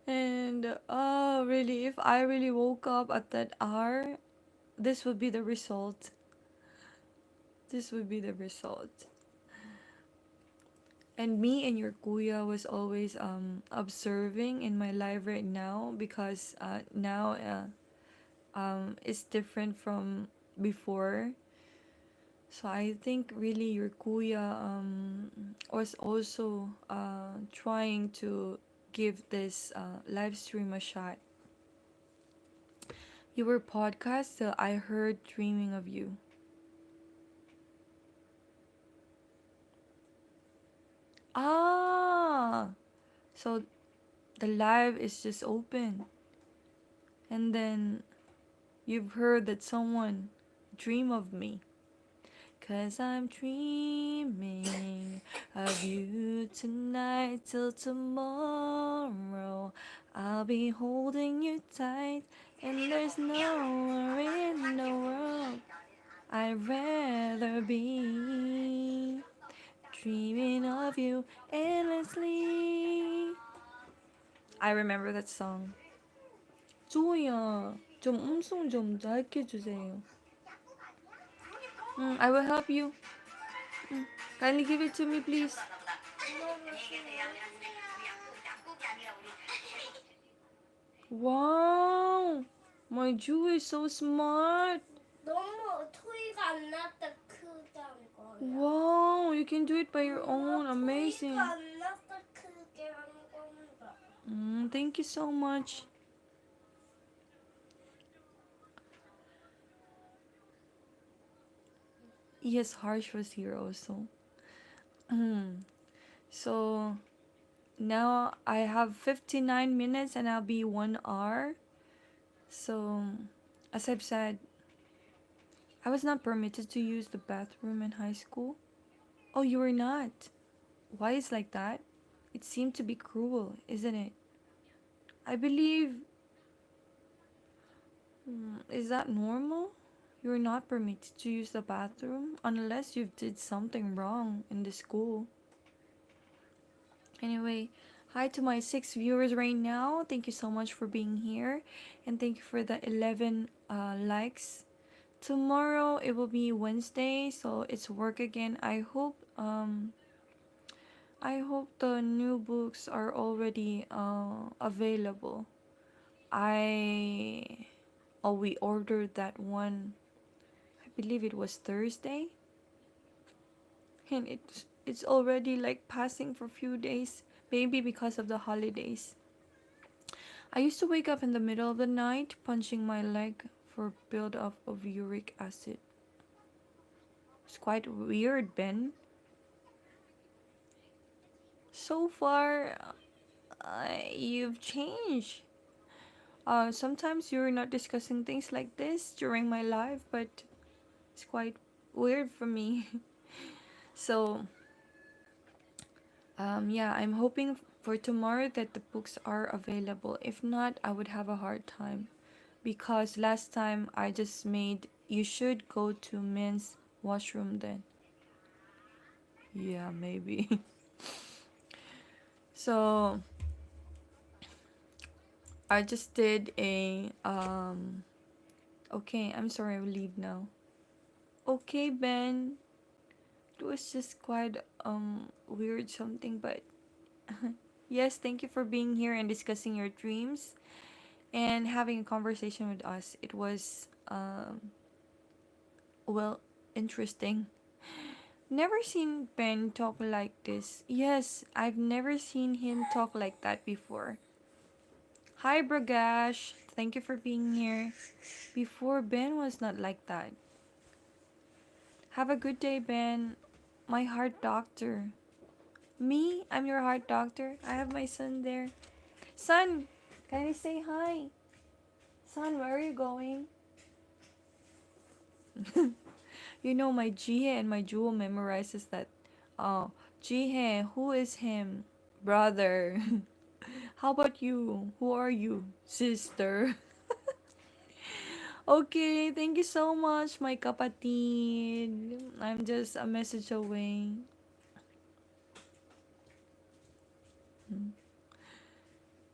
And oh, really, if I really woke up at that hour, this would be the result. This would be the result. And me and your kuya was always observing in my life right now because now it's different from before. So I think really your kuya was also trying to give this live stream a shot. You were podcast till I heard dreaming of you. Ah, so the live is just open, and then you've heard that someone dream of me. 'Cause I'm dreaming of you tonight till tomorrow. I'll be holding you tight, and there's nowhere in the world I'd rather be. Dreaming of you endlessly. I remember that song. 조이야, 좀 음성 좀 낮게 주세요. I will help you. Kindly give it to me, please. Wow, my Jew is so smart. 너무 토이가 안 났다 크다는 거야. Wow, you can do it by your own. Amazing. 토이가 안 났다 크게 하는 겁니다. Thank you so much. Yes, Harsh was here also. So now I have 59 minutes and I'll be 1 hour. So as I've said, I was not permitted to use the bathroom in high school. Oh, you were not? Why is like that? It seemed to be cruel, isn't it? I believe... is that normal? You're not permitted to use the bathroom unless you did something wrong in the school. Anyway, hi to my 6 viewers right now. Thank you so much for being here. And thank you for the 11 likes. Tomorrow it will be Wednesday, so it's work again. I hope the new books are already available. We ordered that one. I believe it was Thursday. And it's already like passing for a few days, maybe because of the holidays. I used to wake up in the middle of the night punching my leg for build-up of uric acid. It's quite weird, Ben. So far, you've changed. Sometimes you're not discussing things like this during my life, but it's quite weird for me. So, yeah, I'm hoping for tomorrow that the books are available. If not, I would have a hard time because last time I just made you should go to men's washroom then. Yeah, maybe. So, I just did a okay, I'm sorry, I'll leave now. Okay, Ben. It was just quite weird something, but yes, thank you for being here and discussing your dreams and having a conversation with us. It was well interesting. Never seen Ben talk like this. Yes, I've never seen him talk like that before. Hi Bragash, thank you for being here. Before Ben was not like that. Have a good day, Ben. My heart doctor. Me? I'm your heart doctor. I have my son there. Son, can I say hi? Son, where are you going? You know, my Jihe and my Jewel memorizes that. Oh, Jihe, who is him? Brother. How about you? Who are you? Sister. Okay, thank you so much, my kapatid. I'm just a message away.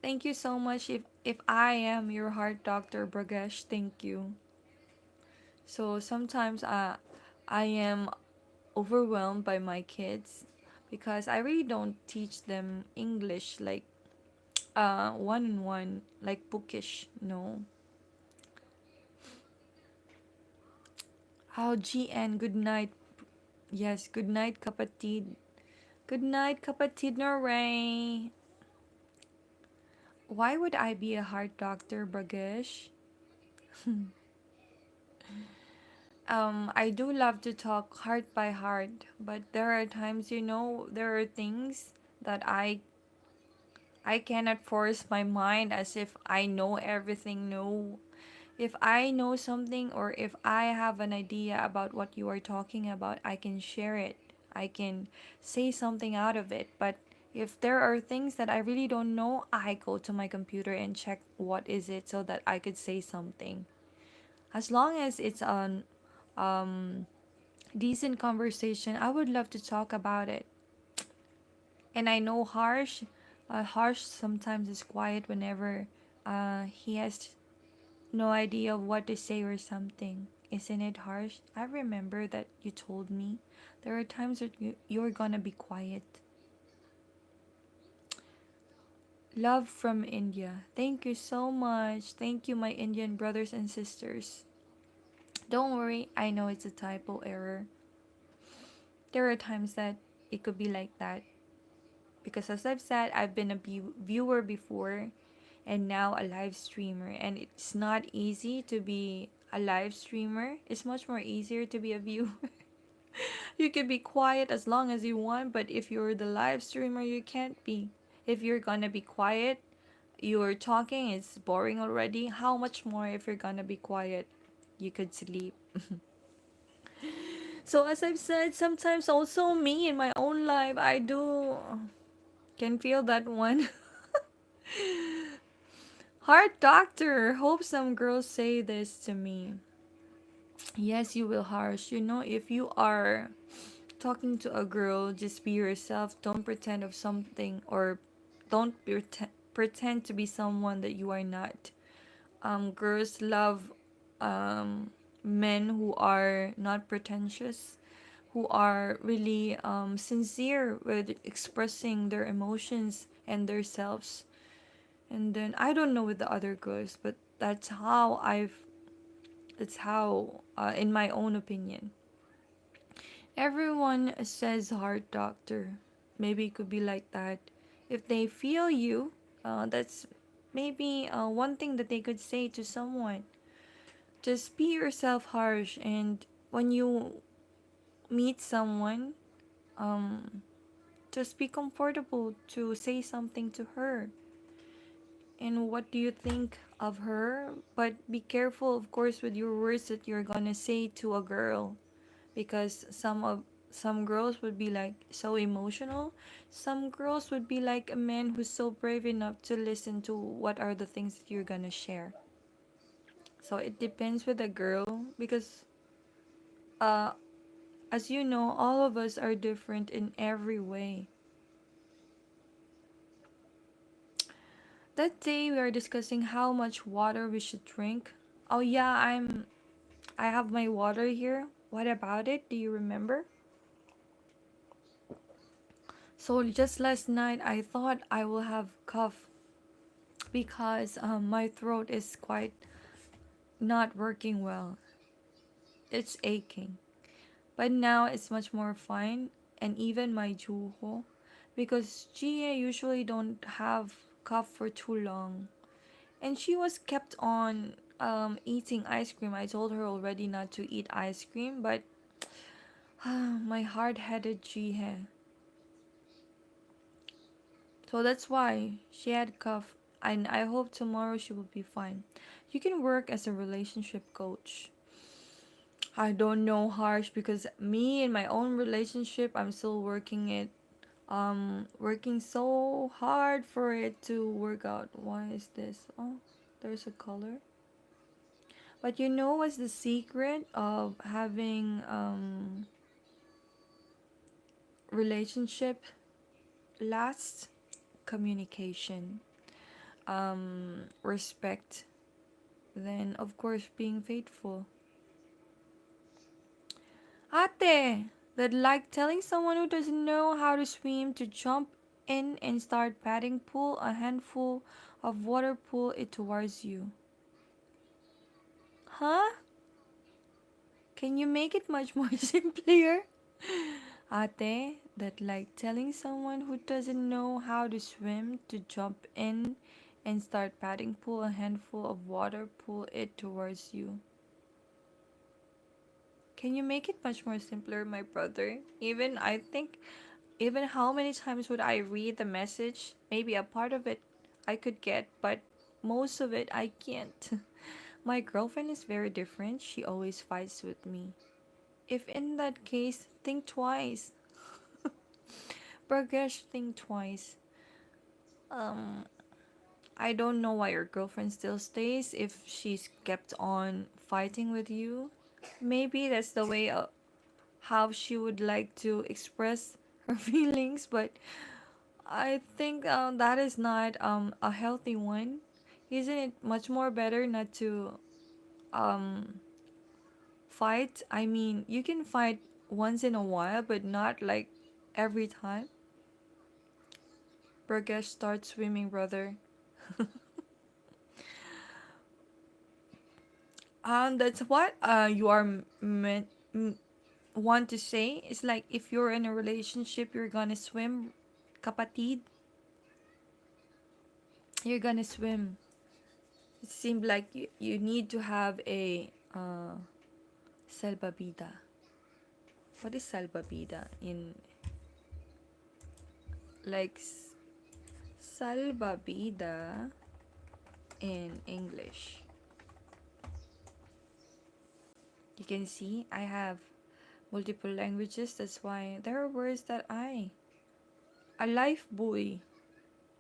Thank you so much. If I am your heart doctor, Bragesh, thank you. So sometimes I am overwhelmed by my kids because I really don't teach them English like one on one like bookish. No. Oh, GN, good night. Yes, good night, kapatid. Good night, kapatid Noray. Why would I be a heart doctor, Bragesh? I do love to talk heart by heart, but there are times, there are things that I cannot force my mind as if I know everything. No. If I know something or if I have an idea about what you are talking about, I can share it. I can say something out of it. But if there are things that I really don't know, I go to my computer and check what is it so that I could say something. As long as it's an decent conversation, I would love to talk about it. And I know Harsh sometimes is quiet whenever he has no idea of what to say or something. Isn't it Harsh? I remember that you told me there are times that you're gonna be quiet. Love from India. Thank you so much. Thank you, my Indian brothers and sisters. Don't worry, I know it's a typo error. There are times that it could be like that. Because as I've said, I've been a viewer before and now a live streamer. And it's not easy to be a live streamer, it's much more easier to be a viewer. You can be quiet as long as you want, but if you're the live streamer, you can't be. If you're gonna be quiet, you're talking, it's boring already. How much more if you're gonna be quiet? You could sleep. So as I've said, sometimes also me in my own life, I do can feel that one. Heart doctor, hope some girls say this to me. Yes, you will, Harsh. If you are talking to a girl, just be yourself. Don't pretend of something or don't pretend to be someone that you are not. Girls love men who are not pretentious, who are really sincere with expressing their emotions and their selves. And then I don't know with the other girls, but that's how in my own opinion. Everyone says heart doctor. Maybe it could be like that. If they feel you, that's maybe one thing that they could say to someone. Just be yourself, Harsh, and when you meet someone, um, just be comfortable to say something to her. And what do you think of her? But be careful, of course, with your words that you're gonna say to a girl, because some girls would be like so emotional. Some girls would be like a man who's so brave enough to listen to what are the things that you're gonna share. So it depends with the girl because uh as you know, all of us are different in every way. That day we are discussing how much water we should drink. Oh yeah, I have my water here. What about it? Do you remember? So just last night I thought I will have cough because my throat is quite not working well. It's aching. But now it's much more fine, and even my juho because Gia usually don't have cough for too long. And she was kept on eating ice cream. I told her already not to eat ice cream, but my hard-headed Jihe. So that's why she had cough, and I hope tomorrow she will be fine. You can work as a relationship coach. I don't know, Harsh, because me in my own relationship, I'm still working it. Working so hard for it to work out. Why is this? Oh, there's a color. But you know what's the secret of having relationship last? Communication, respect, then of course being faithful. Ate, that like telling someone who doesn't know how to swim to jump in and start paddling, pull a handful of water, pull it towards you. Huh? Can you make it much more simpler? Ate, that like telling someone who doesn't know how to swim to jump in and start paddling, pull a handful of water, pull it towards you. Can you make it much more simpler, my brother? Even I think, even how many times would I read the message? Maybe a part of it I could get, but most of it I can't. My girlfriend is very different. She always fights with me. If in that case, think twice. Burgesh, think twice. Um, I don't know why your girlfriend still stays if she's kept on fighting with you. Maybe that's the way how she would like to express her feelings, but I think that is not a healthy one. Isn't it much more better not to um, fight? I mean, you can fight once in a while, but not like every time. Burgesh, start swimming, brother. That's what you are meant want to say. It's like if you're in a relationship, you're gonna swim, kapatid. You're gonna swim. It seemed like you need to have a salbabida. What is salbabida in like salbabida in English? You can see I have multiple languages. That's why there are words that I a life buoy,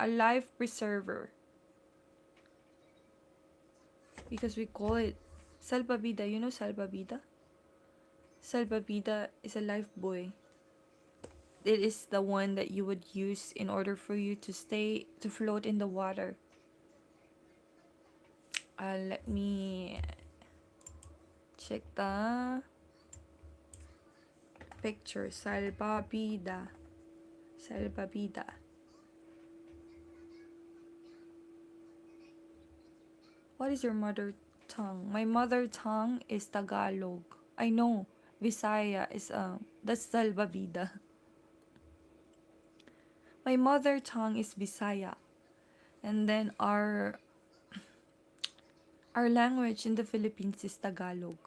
a life preserver, because we call it salbabida. You know salbabida? Salbabida is a life buoy. It is the one that you would use in order for you to stay to float in the water. Let me check the picture. Salbabida. Salbabida. What is your mother tongue? My mother tongue is Tagalog. I know. Visaya is that's Salbabida. My mother tongue is Visaya. And then our language in the Philippines is Tagalog.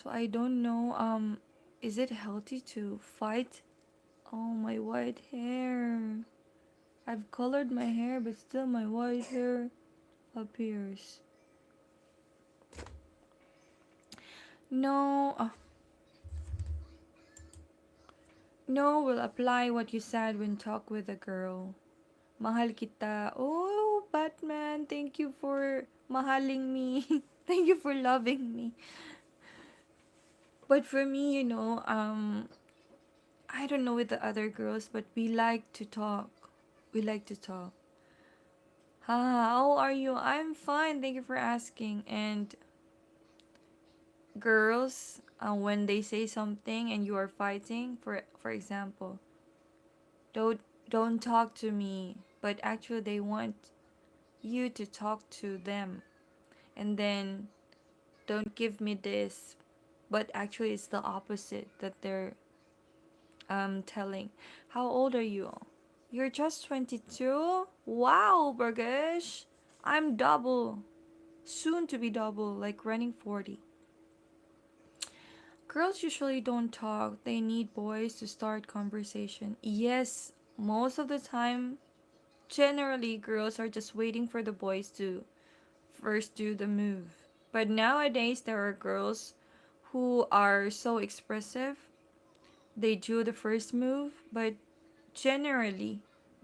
So I don't know, is it healthy to fight? Oh, my white hair. I've colored my hair, but still my white hair appears. No, no will apply what you said when talk with a girl. Mahal kita. Oh, Batman, thank you for mahaling me. Thank you for loving me. But for me, I don't know with the other girls, but we like to talk. We like to talk. How are you? I'm fine. Thank you for asking. And girls, when they say something and you are fighting, for example, don't talk to me, but actually they want you to talk to them, and then don't give me this, but actually it's the opposite that they're telling. How old are you? You're just 22? Wow, Burgesh. I'm double. Soon to be double, like running 40. Girls usually don't talk. They need boys to start conversation. Yes, most of the time, generally girls are just waiting for the boys to first do the move. But nowadays there are girls who are so expressive. They do the first move, but generally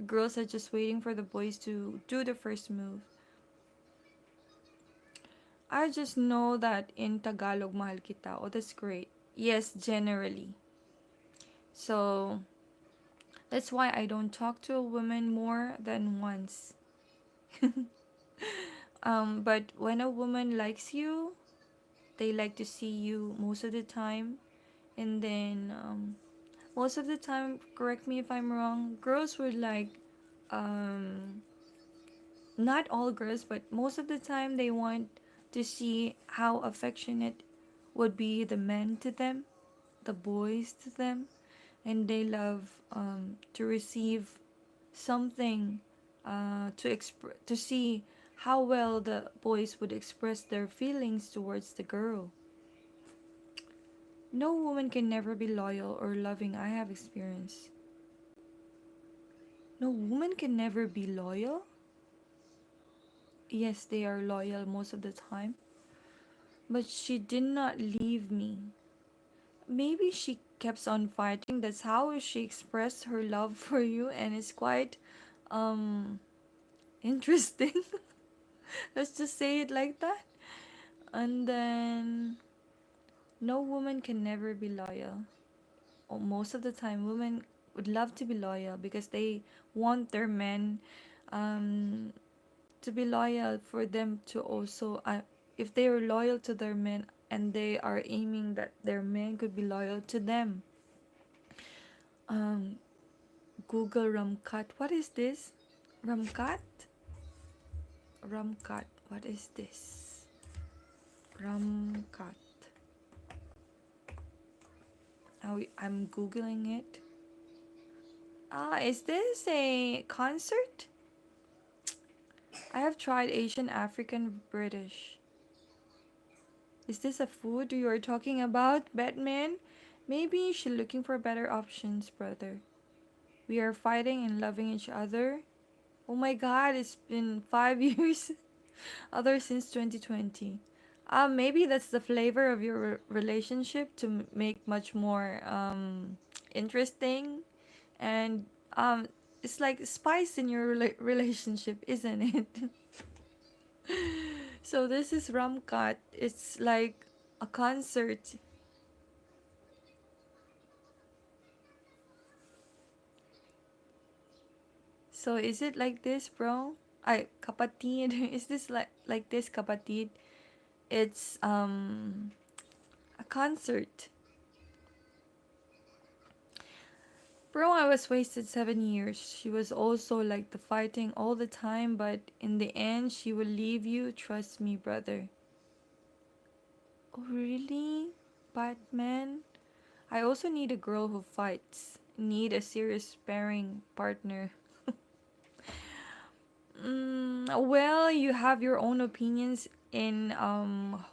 girls are just waiting for the boys to do the first move. I just know that in Tagalog mahal kita. Oh, that's great. Yes, generally. So that's why I don't talk to a woman more than once. But when a woman likes you, they like to see you most of the time. And then most of the time, correct me if I'm wrong, girls would like, um, not all girls, but most of the time they want to see how affectionate would be the men to them, the boys to them, and they love to receive something, to see how well the boys would express their feelings towards the girl. No woman can never be loyal or loving. I have experience. No woman can never be loyal. Yes, they are loyal most of the time, but she did not leave me. Maybe she keeps on fighting. That's how she expressed her love for you, and it's quite um interesting. Let's just say it like that. And then no woman can never be loyal. Or most of the time, women would love to be loyal because they want their men um, to be loyal for them to also, if they are loyal to their men and they are aiming that their men could be loyal to them. Um, Google Ramkat. What is this? Ramkat? Ramkat. What is this? Ramkat. I'm Googling it. Is this a concert? I have tried Asian, African, British. Is this a food you are talking about, Batman? Maybe she's looking for better options, brother. We are fighting and loving each other. Oh my god, it's been 5 years. Other since 2020. Maybe that's the flavor of your relationship to make much more interesting, and it's like spice in your relationship, isn't it? So this is Ramkat. It's like a concert. So is it like this, bro? Ay, kapatid. Is this like this, kapatid? It's a concert. Bro, I was wasted 7 years. She was also like the fighting all the time, but in the end, she will leave you. Trust me, brother. Oh, really? Batman? I also need a girl who fights. Need a serious sparring partner. Well, you have your own opinions in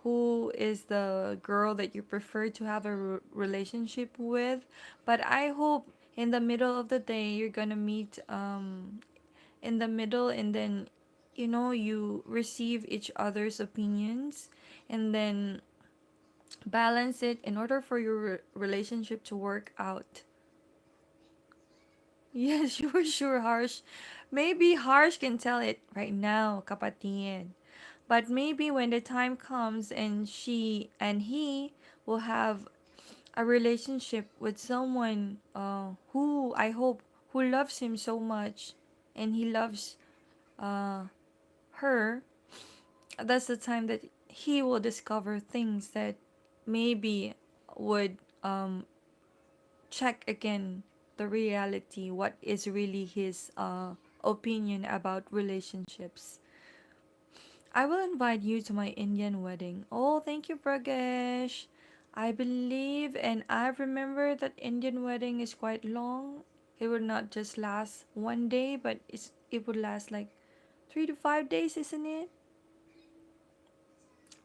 who is the girl that you prefer to have a relationship with, but I hope in the middle of the day you're gonna meet in the middle, and then you receive each other's opinions, and then balance it in order for your relationship to work out. Yes, you were sure, Harsh. Maybe Harsh can tell it right now, kapatid. But maybe when the time comes and she and he will have a relationship with someone who I hope who loves him so much, and he loves uh, her, that's the time that he will discover things that maybe would check again the reality, what is really his opinion about relationships. I will invite you to my Indian wedding. Oh, thank you, Pragesh. I believe and I remember that Indian wedding is quite long. It would not just last one day, but it would last like 3 to 5 days, isn't it?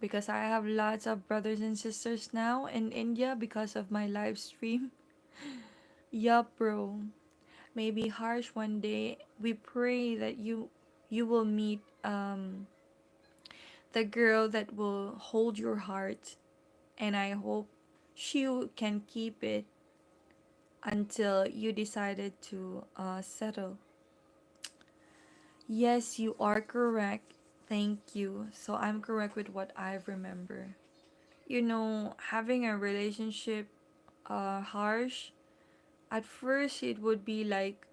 Because I have lots of brothers and sisters now in India because of my live stream. Yup, bro. Maybe Harsh one day. We pray that you will meet the girl that will hold your heart, and I hope she can keep it until you decided to settle. Yes, you are correct. Thank you. So I'm correct with what I remember. Having a relationship harsh, at first it would be like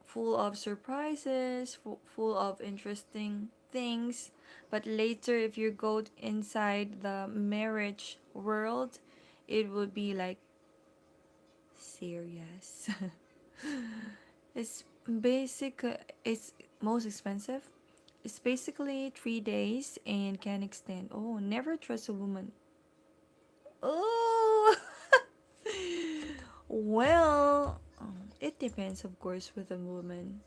full of surprises, full of interesting things. But later, if you go inside the marriage world, it would be like serious. it's basic. It's most expensive. It's basically 3 days and can extend. Oh, never trust a woman. Oh, well, it depends, of course, with a woman.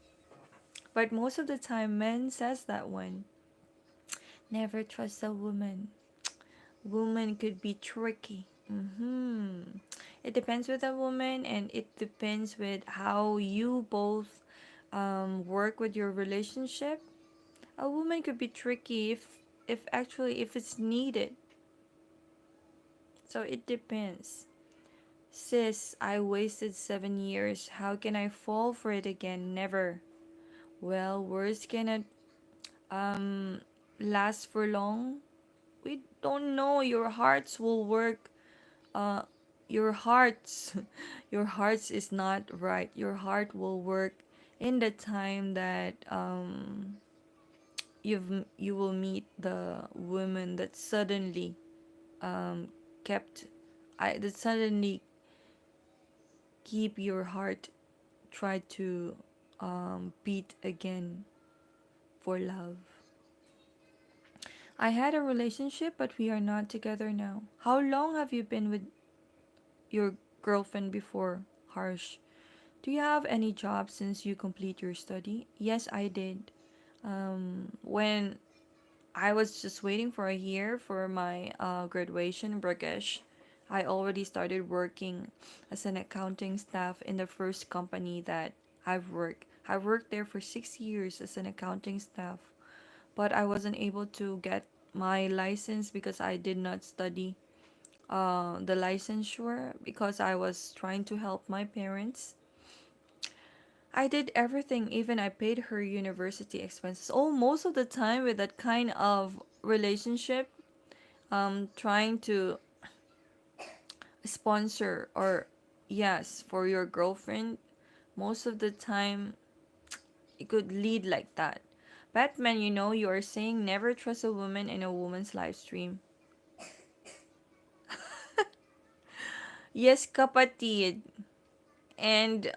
But most of the time, men says that one. Never trust a woman. Woman could be tricky. It depends with a woman, and it depends with how you both work with your relationship. A woman could be tricky if it's needed. So it depends. Sis, I wasted 7 years. How can I fall for it again? Never. Well, words cannot um last for long. We don't know. Your hearts will work. Uh, your hearts, your hearts is not right. Your heart will work in the time that you will meet the woman that suddenly um kept I that suddenly keep your heart try to beat again for love. I had a relationship, but we are not together now. How long have you been with your girlfriend before, Harsh? Do you have any job since you complete your study? Yes, I did. When I was just waiting for a year for my graduation, Bragesh, I already started working as an accounting staff in the first company that I've worked. I worked there for 6 years as an accounting staff, but I wasn't able to get my license because I did not study the licensure because I was trying to help my parents. I did everything, even I paid her university expenses. Oh, most of the time with that kind of relationship, trying to sponsor or yes, for your girlfriend, most of the time it could lead like that. Batman, you are saying never trust a woman in a woman's live stream. Yes, kapatid. And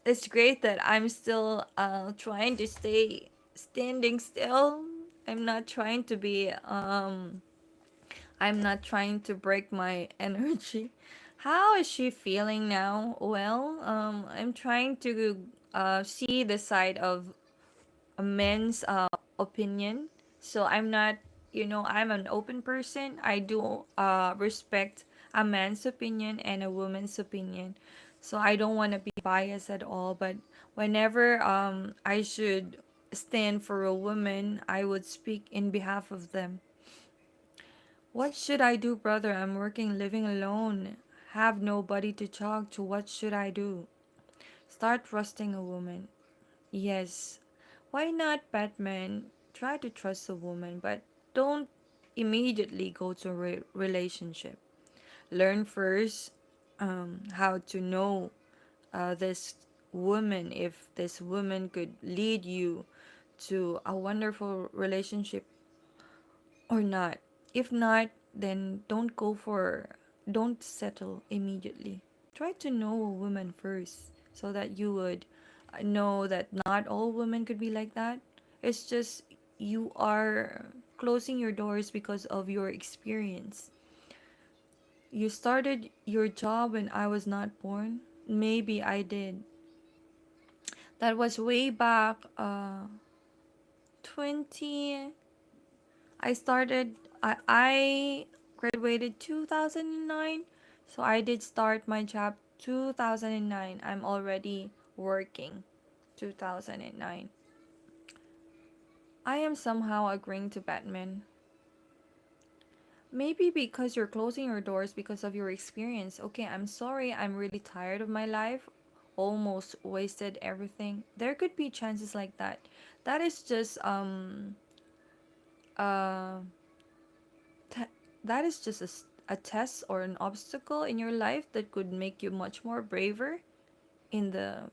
it's great that I'm still trying to stay standing still. I'm not trying to be I'm not trying to break my energy. How is she feeling now? Well, I'm trying to see the side of a man's opinion. So I'm not, I'm an open person. I do respect a man's opinion and a woman's opinion. So I don't want to be biased at all. But whenever I should stand for a woman, I would speak in behalf of them. What should I do, brother? I'm working, living alone. Have nobody to talk to. What should I do? Start trusting a woman. Yes. Why not, Batman? Try to trust a woman, but don't immediately go to a relationship. Learn first how to know this woman, if this woman could lead you to a wonderful relationship or not. If not, then don't settle immediately. Try to know a woman first so that you would know that not all women could be like that. It's just you are closing your doors because of your experience. You started your job when I was not born. Maybe I did. That was way back 20 I started I graduated 2009. So I did start my job 2009. I'm already working 2009. I am somehow agreeing to Batman. Maybe because you're closing your doors because of your experience. Okay, I'm sorry. I'm really tired of my life. Almost wasted everything. There could be chances like that. That is just uh te- that is just a test or an obstacle in your life that could make you much more braver in the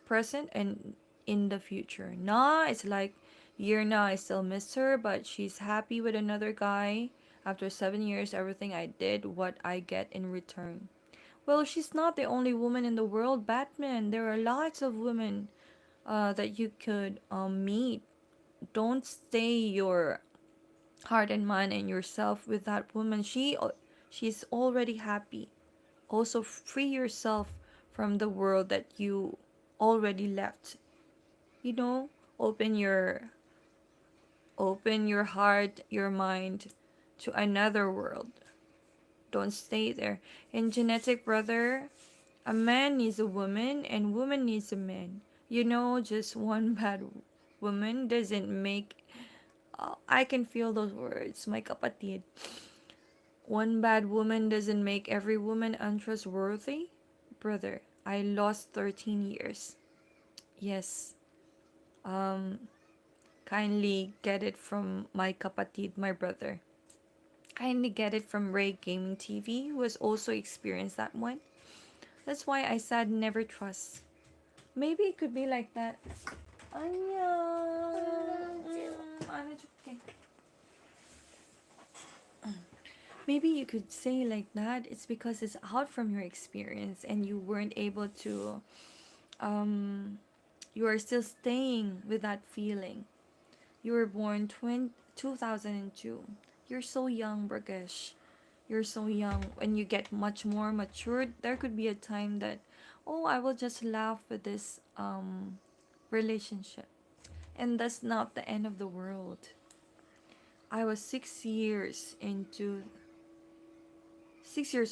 present and in the future. Nah, it's like year now I still miss her, but she's happy with another guy. After 7 years, everything I did, what I get in return. Well, she's not the only woman in the world, Batman. There are lots of women that you could meet. Don't stay your heart and mind and yourself with that woman. She's already happy. Also free yourself from the world that you already left. You know, open your open your heart, your mind to another world. Don't stay there. In genetic, brother, a man needs a woman and woman needs a man. Just one bad woman doesn't make I can feel those words, my kapatid. One bad woman doesn't make every woman untrustworthy. Brother, I lost 13 years. Yes. Um, kindly get it from my kapatid, my brother. Kindly get it from Ray Gaming TV, who has also experienced that one. That's why I said never trust. Maybe it could be like that. Anya. Ano, okay. Maybe you could say like that. It's because it's out from your experience and you weren't able to um you are still staying with that feeling. You were born 2002. You're so young, Bragesh. You're so young. When you get much more matured, there could be a time that, oh, I will just laugh with this relationship. And that's not the end of the world. I was 6 years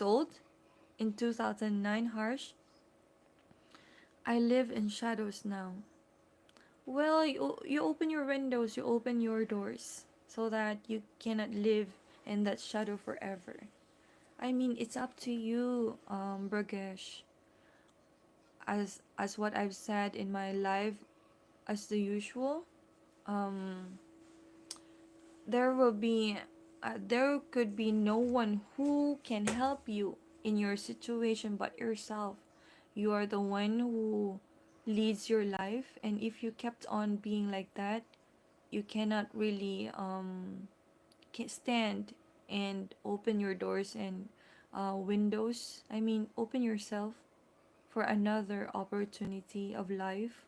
old in 2009, harsh. I live in shadows now. Well, you open your windows, you open your doors so that you cannot live in that shadow forever. I mean, it's up to you, Bragesh. As what I've said in my life, as the usual, um, there could be no one who can help you in your situation but yourself. You are the one who leads your life, and if you kept on being like that, you cannot really stand and open your doors and windows. I mean, open yourself for another opportunity of life.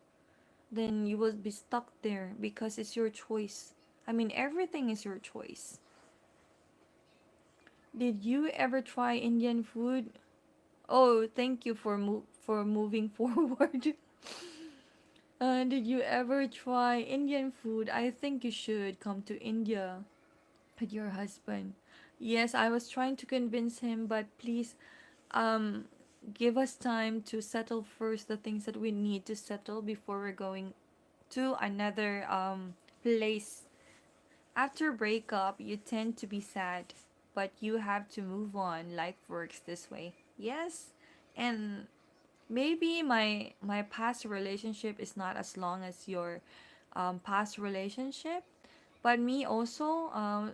Then you will be stuck there because it's your choice. I mean, everything is your choice. Did you ever try Indian food? Oh, thank you for moving forward. Did you ever try Indian food? I think you should come to India with your husband. Yes, I was trying to convince him, but please, um, give us time to settle first the things that we need to settle before we're going to another place. After breakup, you tend to be sad, but you have to move on. Life works this way. Yes, and maybe my past relationship is not as long as your past relationship, but me also,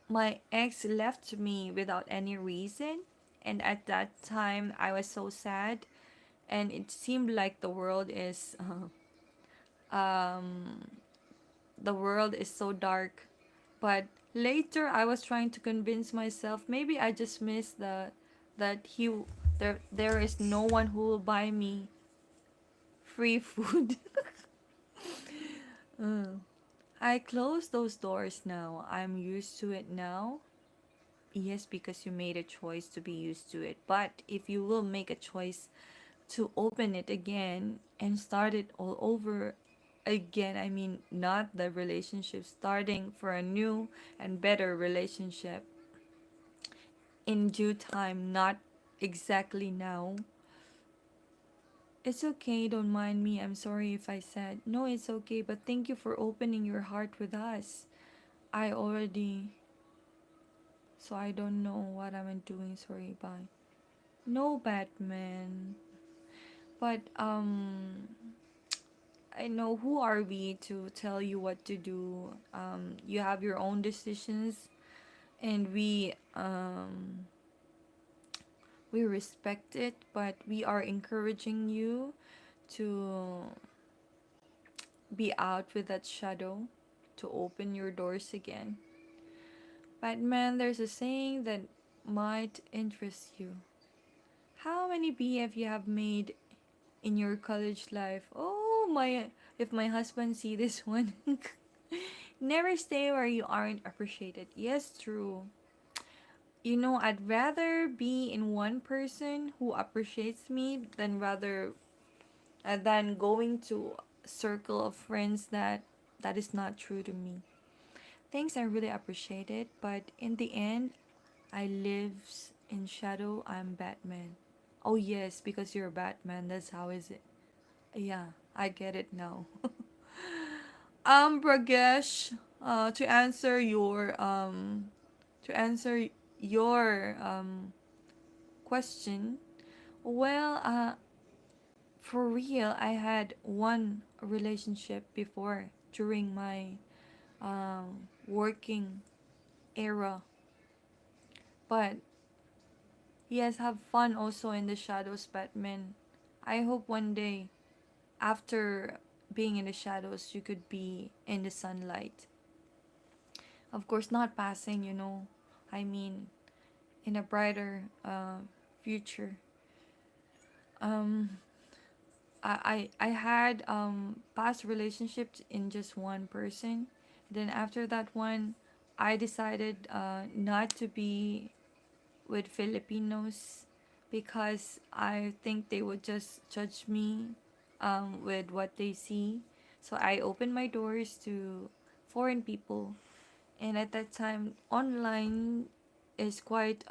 my ex left me without any reason, and at that time I was so sad, and it seemed like um the world is so dark. But later I was trying to convince myself maybe I just miss that there is no one who will buy me free food. Uh, I close those doors now. I'm used to it now. Yes, because you made a choice to be used to it. But if you will make a choice to open it again and start it all over again, I mean, not the relationship, starting for a new and better relationship in due time, not exactly now. It's okay, don't mind me. I'm sorry if I said. No, it's okay, but thank you for opening your heart with us. I already. So I don't know what I'm doing. Sorry, bye. No, Batman. But, I know who are we to tell you what to do. You have your own decisions, and we respect it, but we are encouraging you to be out with that shadow, to open your doors again. Batman, there's a saying that might interest you. How many BF you have made in your college life? Oh my, if my husband see this one. Never stay where you aren't appreciated. Yes, true. You know, I'd rather be in one person who appreciates me than going to a circle of friends that is not true to me. Thanks, I really appreciate it, but in the end, I lives in shadow. I'm Batman. Oh yes, because you're Batman. That's how is it. Yeah, I get it now. Bragesh, to answer your question. Well, for real, I had one relationship before during my working era, but yes, have fun also in the shadows, Batman. I hope one day, after being in the shadows, you could be in the sunlight. Of course, not passing, you know. I mean, in a brighter future. Um, I had past relationships in just one person. Then after that one, I decided not to be with Filipinos because I think they would just judge me with what they see. So I opened my doors to foreign people, and at that time, online is quite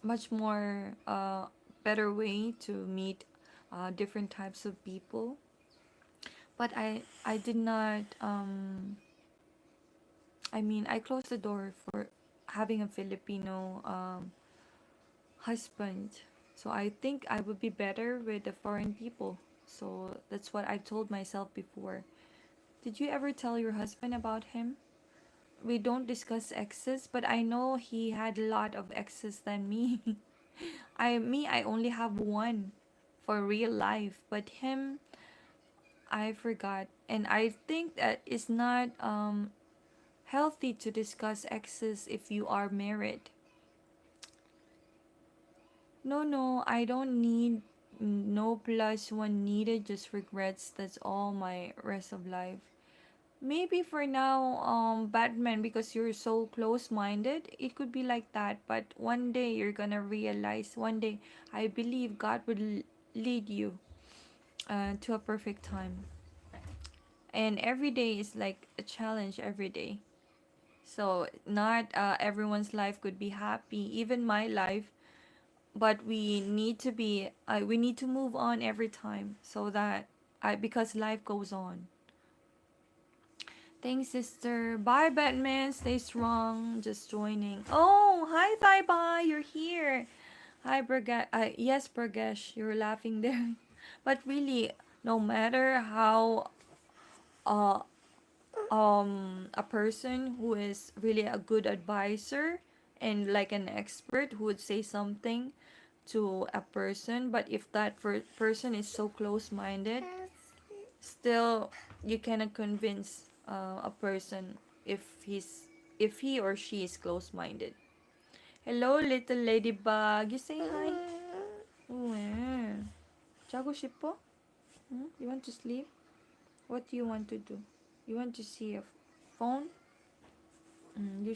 much more better way to meet different types of people. But I did not. I mean, I closed the door for having a Filipino husband. So I think I would be better with the foreign people. So that's what I told myself before. Did you ever tell your husband about him? We don't discuss exes, but I know he had a lot of exes than me. I only have one for real life, but him I forgot. And I think that it's not healthy to discuss exes if you are married. No, no, I don't need no plus one needed, just regrets. That's all my rest of life. Maybe for now, Batman, because you're so close minded, it could be like that. But one day you're gonna realize, one day, I believe God will lead you to a perfect time. And every day is like a challenge every day. So not everyone's life could be happy, even my life. But we need to move on every time so that because life goes on. Thanks, sister. Bye, Batman. Stay strong. Just joining. Oh, hi, Thai. You're here. Hi, Burgesh. Yes, Burgesh. You're laughing there. But really, no matter how uh, a person who is really a good advisor and like an expert who would say something to a person, but if that person is so close-minded, still you cannot convince a person if he or she is close-minded. Hello, little ladybug. You say hi. 왜? 자고 싶어? Hmm? You want to sleep? What do you want to do? You want to see a phone? You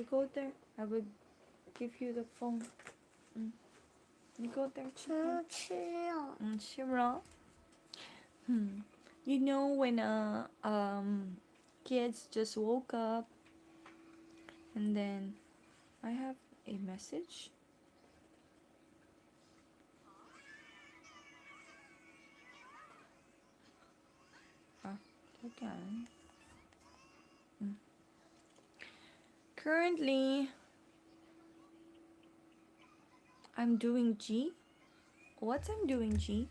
go there. I will give you the phone. Mm. You go there. 싫어. 싫어. You know when kids just woke up and then I have a message. Ah, okay. Currently, I'm doing G. What I'm doing G?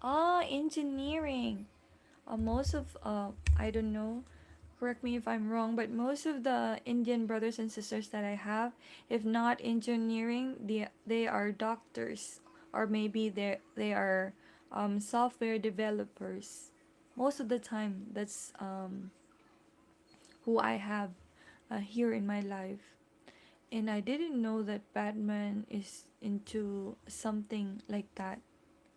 Ah, engineering. Most of I don't know, correct me if I'm wrong, but most of the Indian brothers and sisters that I have, if not engineering, they are doctors, or maybe they are software developers. Most of the time, that's who I have here in my life. And I didn't know that Batman is into something like that.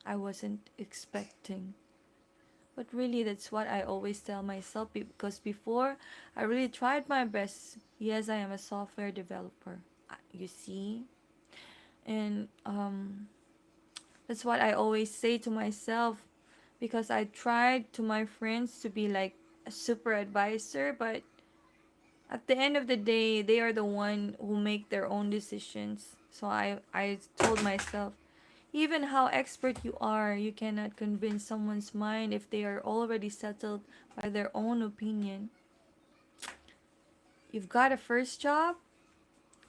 I wasn't expecting. But really, that's what I always tell myself because before I really tried my best. Yes, I am a software developer. You see? And that's what I always say to myself because I tried to my friends to be like a super advisor, but at the end of the day, they are the one who make their own decisions. So I told myself, even how expert you are, you cannot convince someone's mind if they are already settled by their own opinion. You've got a first job?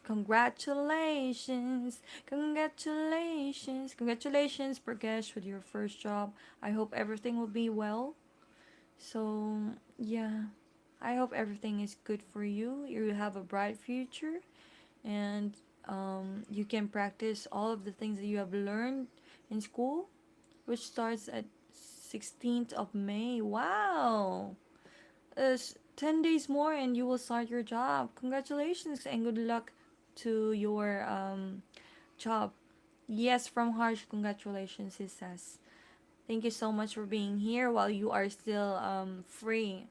Congratulations! Congratulations! Congratulations, Pragesh, with your first job. I hope everything will be well. So, yeah. I hope everything is good for you. You have a bright future and you can practice all of the things that you have learned in school, which starts at 16th of May. Wow! 10 days more and you will start your job. Congratulations and good luck to your job. Yes, from Harsh, congratulations, he says. Thank you so much for being here while you are still free.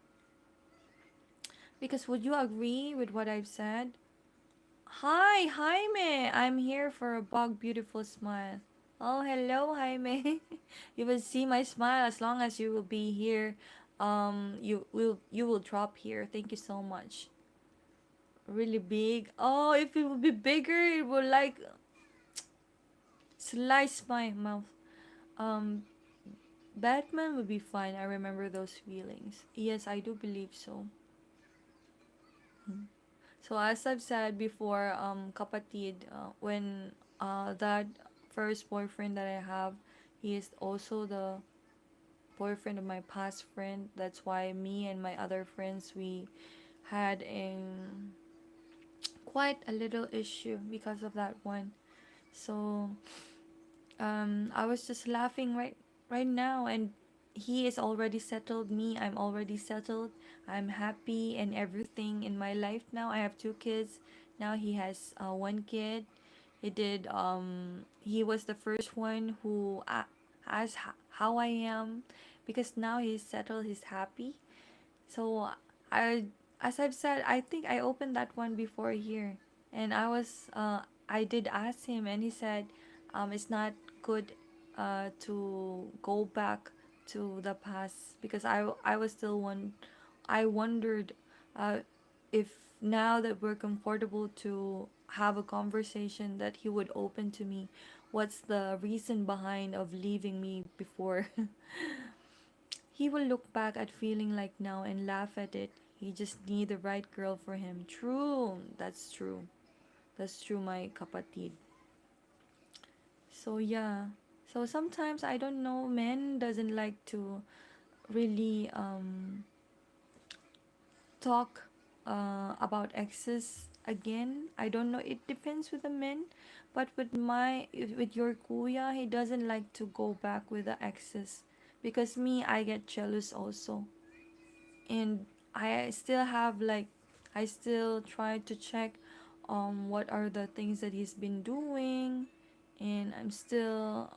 Because would you agree with what I've said? Hi, Jaime. I'm here for a bug beautiful smile. Oh, hello, Jaime. You will see my smile as long as you will be here. You will drop here. Thank you so much. Really big. Oh, if it would be bigger, it would like slice my mouth. Um, Batman would be fine. I remember those feelings. Yes, I do believe so. So as I've said before, kapatid, when that first boyfriend that I have, he is also the boyfriend of my past friend. That's why me and my other friends we had a quite a little issue because of that one. So I was just laughing right now, and he is already settled. Me, I'm already settled. I'm happy and everything in my life now. I have two kids. Now he has one kid. He was the first one who asked how I am because now he's settled. He's happy. So I, as I've said, I think I opened that one before here, and I did ask him, and he said, it's not good to go back to the past, because I was still one. I wondered uh, if now that we're comfortable to have a conversation, that he would open to me. What's the reason behind of leaving me before? He will look back at feeling like now and laugh at it. He just need the right girl for him. True. That's true. That's true, my kapatid. So yeah. So sometimes I don't know, men doesn't like to really talk about exes again. I don't know. It depends with the men, but with your kuya, he doesn't like to go back with the exes, because me, I get jealous also, and I still have like, I still try to check what are the things that he's been doing, and I'm still,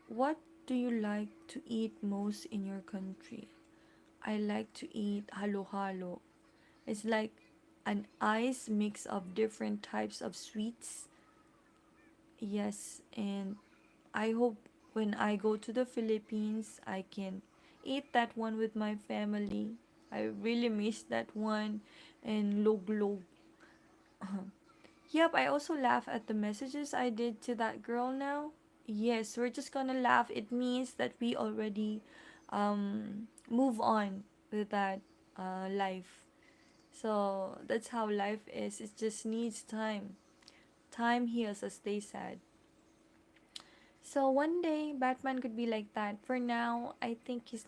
what do you like to eat most in your country? I like to eat halo halo. It's like an ice mix of different types of sweets. Yes, and I hope when I go to the Philippines, I can eat that one with my family. I really miss that one. And log log. Yep, I also laugh at the messages I did to that girl now. Yes, we're just gonna laugh. It means that we already move on with that life. So that's how life is. It just needs time. Time heals us, they said. So one day Batman could be like that. For now, I think he's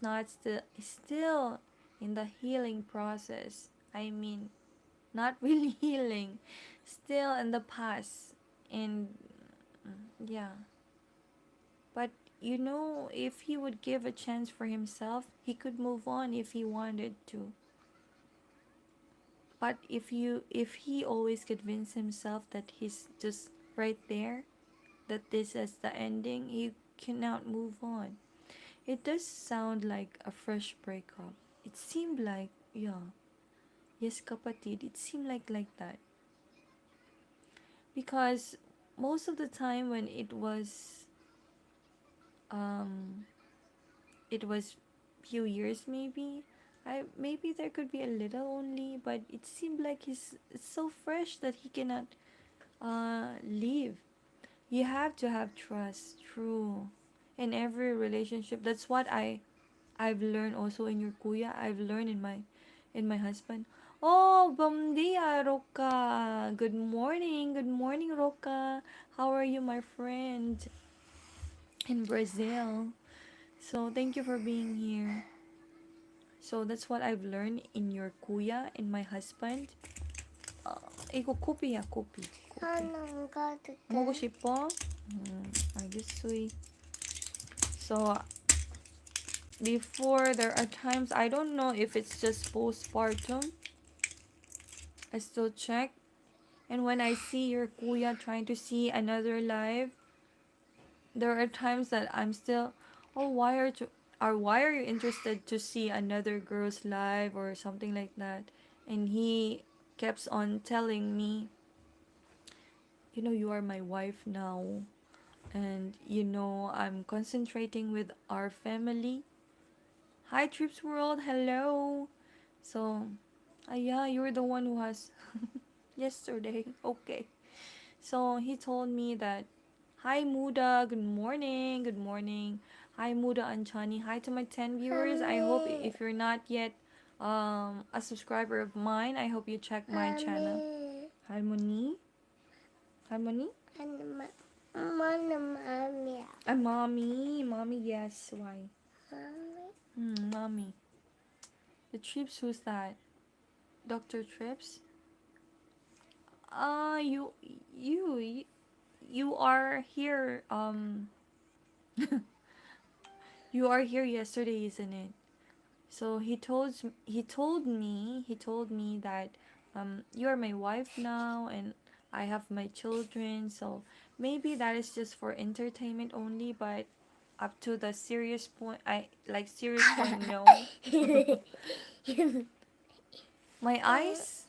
still in the healing process. I mean, not really healing. Still in the past. And yeah. But you know, if he would give a chance for himself, he could move on if he wanted to. But if he always convince himself that he's just right there, that this is the ending, he cannot move on. It does sound like a fresh breakup. It seemed like, yeah, yes kapatid, it seemed like that. Because most of the time when um it was few years maybe, I maybe there could be a little only, but it seemed like it's so fresh that he cannot leave. You have to have trust, true, in every relationship. That's what I've learned also in your kuya. I've learned in my husband. Oh, bom dia, Roca. Good morning. Good morning, Roca. How are you, my friend in Brazil? So thank you for being here. So that's what I've learned in your kuya, in my husband. 이거 코피야, 코피. 하나가 먹고 됐다. 싶어? 알겠어요. So before, there are times I don't know if it's just postpartum. I still check. And when I see your kuya trying to see another live, there are times that I'm still, oh, why are you interested to see another girl's live or something like that? And he keeps on telling me, you know, you are my wife now, and you know I'm concentrating with our family. Hi, Trips World. Hello. So, yeah, you're the one who has yesterday. Okay. So he told me that, hi Muda, good morning, good morning. Hi Muda and Chani. Hi to my 10 viewers. I hope if you're not yet a subscriber of mine, I hope you check my channel. Harmony? Harmony? Mana mami? Mommy. Mommy, yes. Why? Mami. Mommy. The Trips, who's that? Dr. Trips? Uh, you, you, you are here, you are here yesterday, isn't it? So he told me that you are my wife now, and I have my children. So maybe that is just for entertainment only, but up to the serious point, I like serious point, no. My eyes.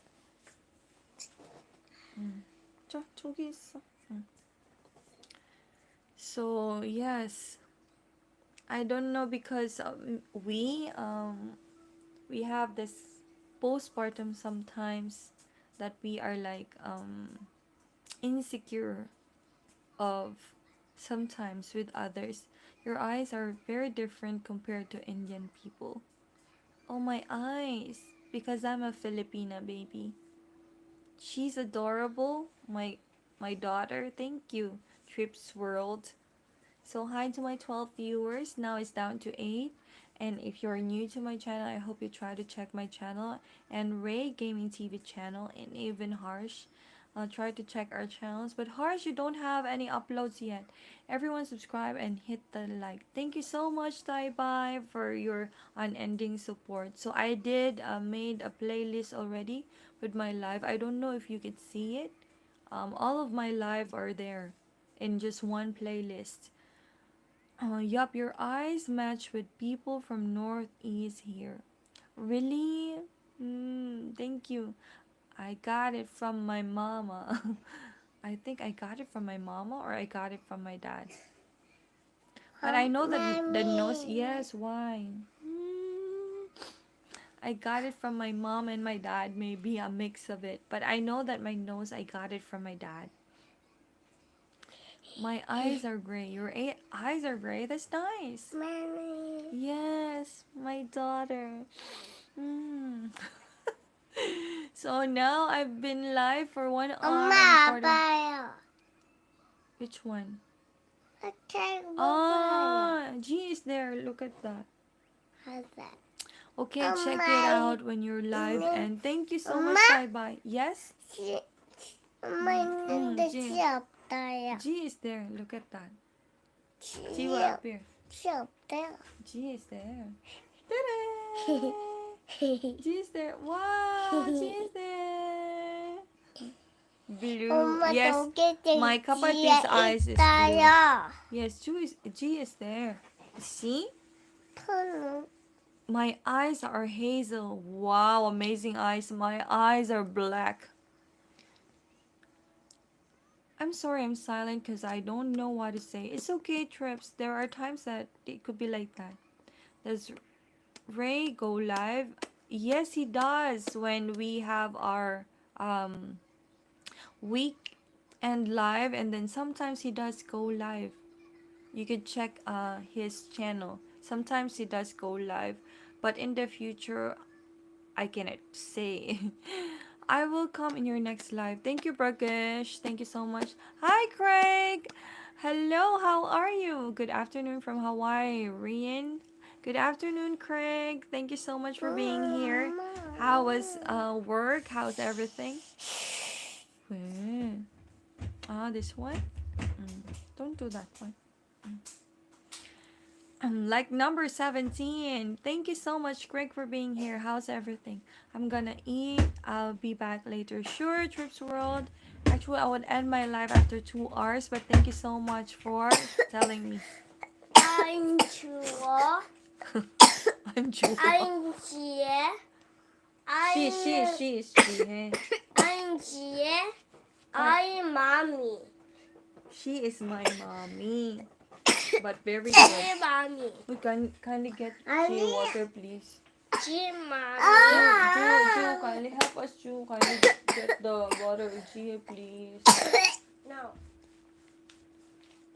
저기 있어. So yes, I don't know because we have this postpartum sometimes that we are like insecure of sometimes with others. Your eyes are very different compared to Indian people. Oh, my eyes, because I'm a Filipina baby. She's adorable. My daughter. Thank you. Trips World. So hi to my 12 viewers. Now it's down to 8. And if you're new to my channel, I hope you try to check my channel and Ray Gaming TV channel and even Harsh. Try to check our channels. But Harsh, you don't have any uploads yet. Everyone subscribe and hit the like. Thank you so much, Tai Bai, for your unending support. So I did made a playlist already with my live. I don't know if you could see it. All of my live are there in just one playlist. Yup, your eyes match with people from Northeast here. Really? Thank you. I got it from my mama. I think I got it from my mama or I got it from my dad. But I know that the nose. Yes, why? I got it from my mom and my dad. Maybe a mix of it. But I know that my nose, I got it from my dad. My eyes are gray. Your eyes are gray. That's nice. Mommy. Yes, my daughter. Mm. So now I've been live for 1 hour and 40. Mama. Which one? Okay, Ah, G is there. Look at that. how's that? Okay, check it out when you're live. And thank you so much. Bye bye. Yes? G. G is there. Look at that. G will appear. G is there. Ta-da! G is there. Wow, G is there. Blue. Yes, my kapatid's eyes is blue. Yes, G is there. See? My eyes are hazel. Wow, amazing eyes. My eyes are black. I'm sorry I'm silent because I don't know what to say. It's okay, Trips. There are times that it could be like that. Does Ray go live? Yes, he does when we have our weekend live, and then sometimes he does go live. You could check his channel. Sometimes he does go live, but in the future, I cannot say. I will come in your next live. Thank you, Burgish. Thank you so much. Hi, Craig. Hello, how are you? Good afternoon from Hawaii, Rian. Good afternoon, Craig. Thank you so much for being here. How was work? How's everything? This one? Don't do that one. Like number 17. Thank you so much, Greg, for being here. How's everything? I'm gonna eat. I'll be back later. Sure, Trips World. Actually, I would end my live after 2 hours, but thank you so much for telling me. I'm Chua. I'm Jewel. I'm Jie. She is she. I'm Jie. I'm Mommy. She is my mommy. But very Jie good. Mommy. We can kindly get Mommy. Jay water, please. Jie Mommy. Ju, kindly help us, Ju. Kindly get the water, Jay, please. No.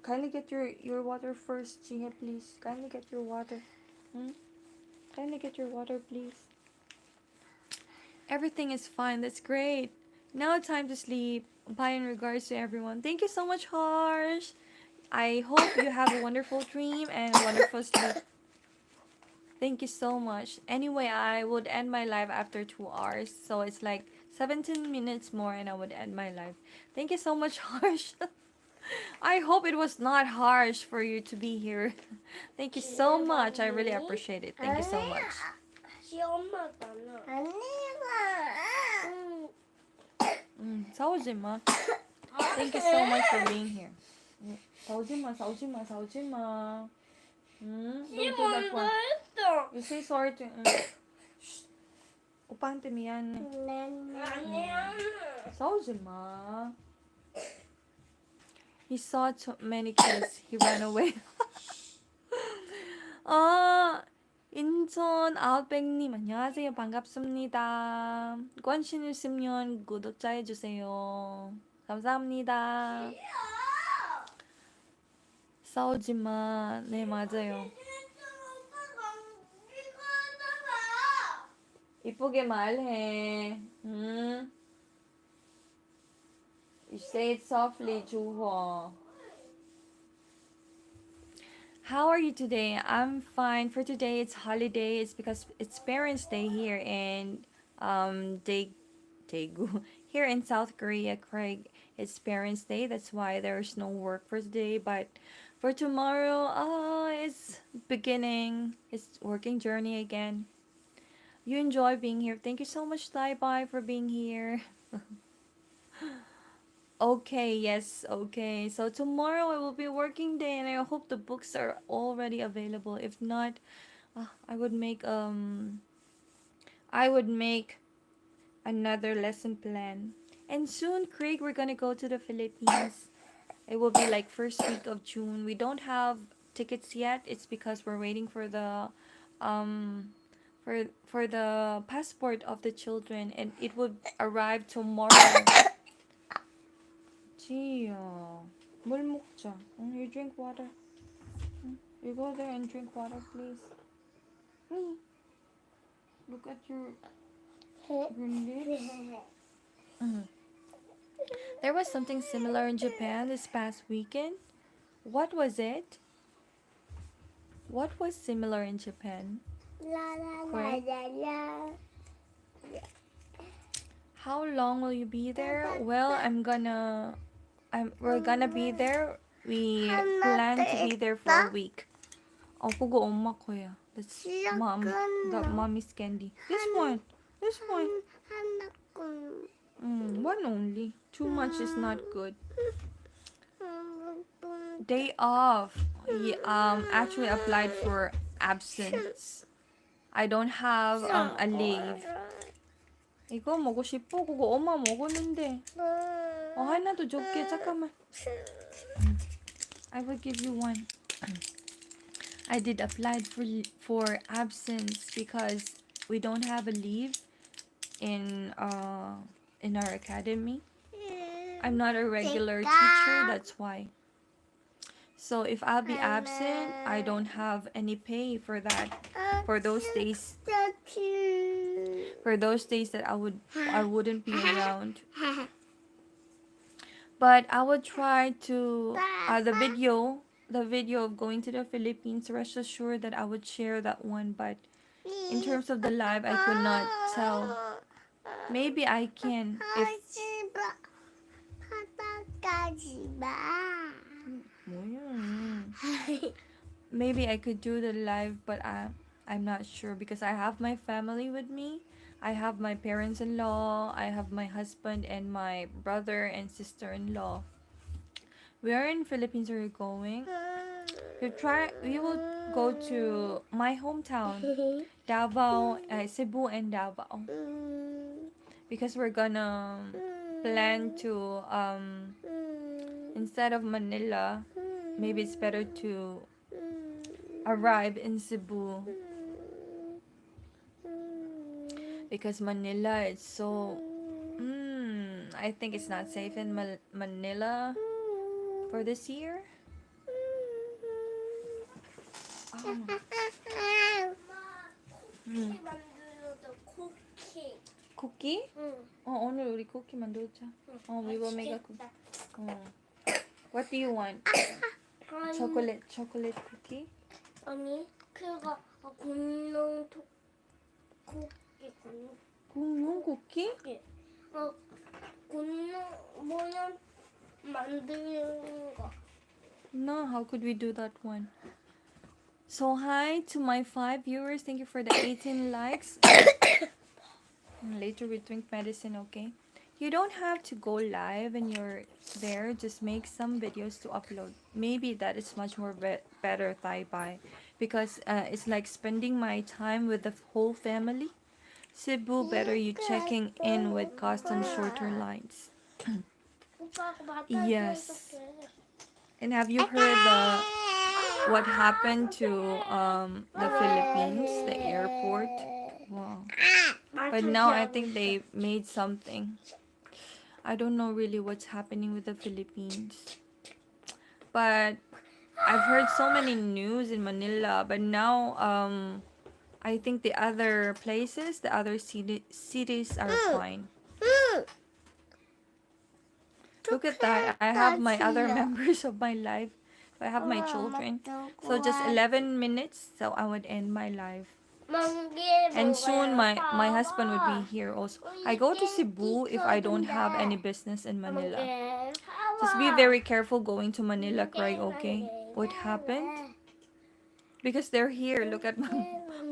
Kindly get your water first, Jay, please. Kindly get your water. Kindly get your water, please. Everything is fine. That's great. Now time to sleep. Bye in regards to everyone. Thank you so much, Harsh. I hope you have a wonderful dream and a wonderful sleep. Thank you so much. Anyway, I would end my live after 2 hours. So it's like 17 minutes more and I would end my live. Thank you so much, Harsh. I hope it was not harsh for you to be here. Thank you so much. I really appreciate it. Thank you so much. 싸우지 마. Thank you so much for being here. 싸우지 마. Don't do that one. You say sorry to... 오빠한테 미안해. 싸우지 마. He saw too many kids. He ran away. 아, 인천 아웃백님 안녕하세요. 반갑습니다. 관심 있으면 구독자 해주세요. 감사합니다. 싸우지 마. 네, 맞아요. 이쁘게 말해. You say it softly, 주호. How are you today? I'm fine. For today, it's holiday. It's because it's Parents' Day here in Daegu. Here in South Korea, Craig. It's Parents' Day. That's why there's no work for today. But for tomorrow, it's beginning. It's working journey again. You enjoy being here. Thank you so much, Dai Bye, for being here. Okay, yes, okay. So tomorrow it will be working day and I hope the books are already available. If not, I would make another lesson plan. And soon, Craig, we're gonna go to the Philippines. It will be like first week of June. We don't have tickets yet. It's because we're waiting for the um for the passport of the children and it would arrive tomorrow. 지야, 물 먹자. You drink water. You go there and drink water, please. Look at your lips. There was something similar in Japan this past weekend. What was it? What was similar in Japan? Correct? How long will you be there? Well, we're gonna be there. We plan to be there for a week. 그거 엄마 거야. That's mommy's candy. This one. One only. Too much is not good. Day off. He actually applied for absence. I don't have a leave. 이거 먹고 싶어? 그거 엄마 먹었는데. 하나도 줄게. 잠깐만. I will give you one. I did apply for absence because we don't have a leave in our academy. I'm not a regular teacher, that's why. So if I'll be absent, I don't have any pay for that. For those days that I wouldn't be around. But I would try to the video of going to the Philippines, rest assured that I would share that one, but in terms of the live I could not tell. Maybe I can if maybe I could do the live, but I'm not sure because I have my family with me. I have my parents-in-law, I have my husband and my brother and sister-in-law. Where in Philippines are you going? We will go to my hometown, Davao, Cebu and Davao. Because we're gonna plan to instead of Manila, maybe it's better to arrive in Cebu. Because Manila is so I think it's not safe in Manila for this year. 쿠키 만들어도 쿠키. 쿠키? 응. 오늘 우리 쿠키 만들자. We will make a cookie. What do you want? Chocolate cookie? 아니, 그거 굽는 쿠키. 굽는 쿠키? 굽는 모양 만드는 거. No, how could we do that one? So hi to my 5 viewers. Thank you for the 18 likes. Later we drink medicine, okay? You don't have to go live when you're there. Just make some videos to upload. Maybe that is much more better, Thai because it's like spending my time with the whole family. Cebu, better you checking in with custom shorter lines. Yes. And have you heard what happened to the Philippines, the airport? Wow. But now I think they made something. I don't know really what's happening with the Philippines. But I've heard so many news in Manila, but now I think the other places, the other cities are fine. Look at that. I have my other members of my life. So I have my children. So just 11 minutes, so I would end my life. And soon my husband would be here also. I go to Cebu if I don't have any business in Manila. Just be very careful going to Manila, Craig, okay? What happened? Because they're here. Look at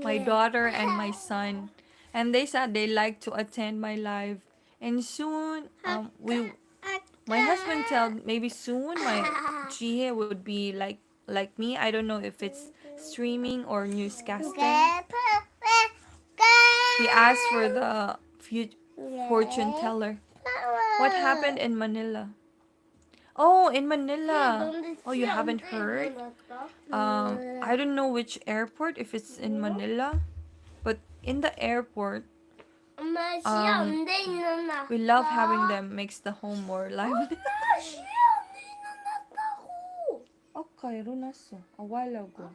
my daughter and my son. And they said they like to attend my live. And soon, my husband tell maybe soon my Jihye would be like me. I don't know if it's streaming or newscasting. He asked for the fortune teller. What happened in Manila? Oh, in Manila. Oh, you haven't heard? I don't know which airport, if it's in Manila, but in the airport, we love having them. Makes the home more lively. Okay, Runaso. A while ago.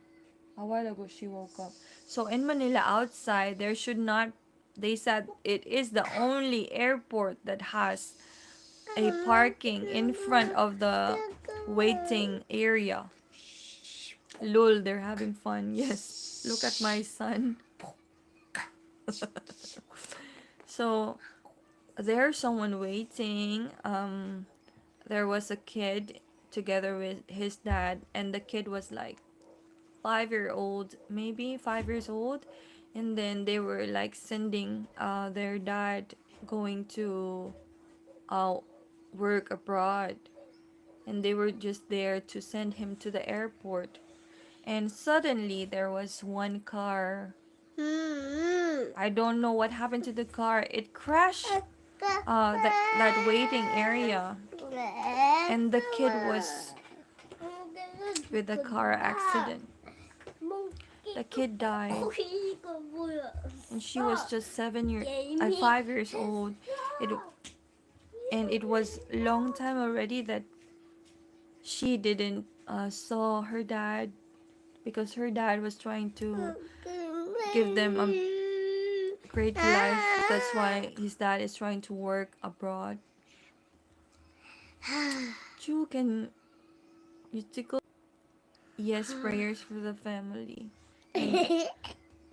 A while ago she woke up. So in Manila outside, there should not, they said it is the only airport that has a parking in front of the waiting area. Lol, they're having fun. Yes. Look at my son. So there's someone waiting. There was a kid together with his dad, and the kid was like 5 year old, maybe 5 years old, and then they were like sending their dad going to uh, work abroad, and they were just there to send him to the airport. And suddenly there was one car. I don't know what happened to the car. It crashed that waiting area, and the kid was with the car accident. The kid died, and she was just 5 years old. It was long time already that she didn't saw her dad, because her dad was trying to give them a great life. That's why his dad is trying to work abroad. Chu, can you tickle? Yes, prayers for the family.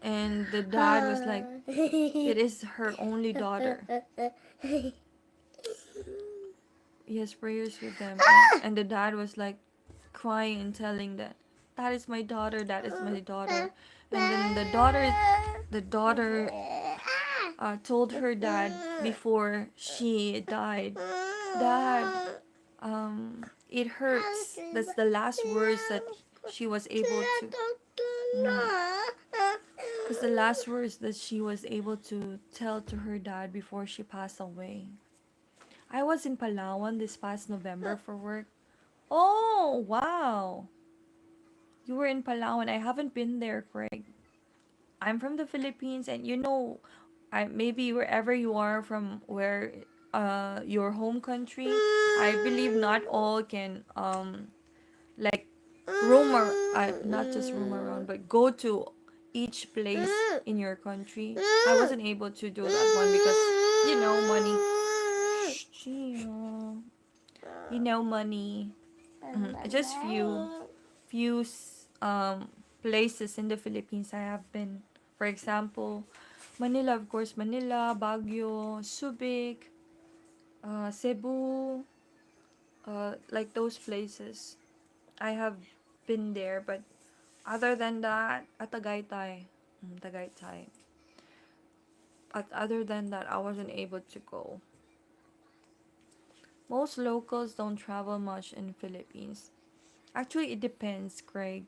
And the dad was like, it is her only daughter. Yes, prayers for them. And the dad was like crying and telling that is my daughter, that is my daughter. And then the daughter told her dad before she died, Dad, it hurts. That's the last words that she was able to. That's the last words that she was able to tell to her dad before she passed away. I was in Palawan this past November for work. Oh, wow. You were in Palawan. I haven't been there, Craig. I'm from the Philippines, and maybe wherever you are from, where your home country, I believe not all can like roam or not just roam around, but go to each place in your country. I wasn't able to do that one because money. Money. Just few places in the Philippines I have been. For example, Manila, of course, Manila, Baguio, Subic, Cebu, like those places. I have been there, but other than that, Tagaytay. Tagaytay. But other than that, I wasn't able to go. Most locals don't travel much in Philippines. Actually, it depends, Craig.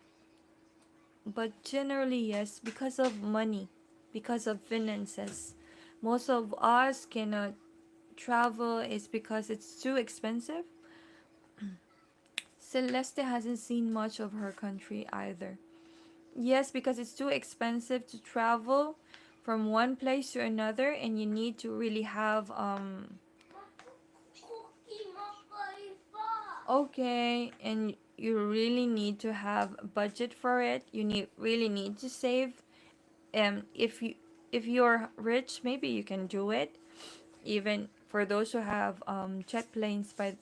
But generally, yes, because of money, because of finances. Most of us cannot travel is because it's too expensive. Celeste hasn't seen much of her country either. Yes, because it's too expensive to travel from one place to another, and you need to really have 쿠키 먹고 있어. okay, and you really need to have a budget for it. You really need to save. If you're rich, maybe you can do it. Even for those who have jet planes, by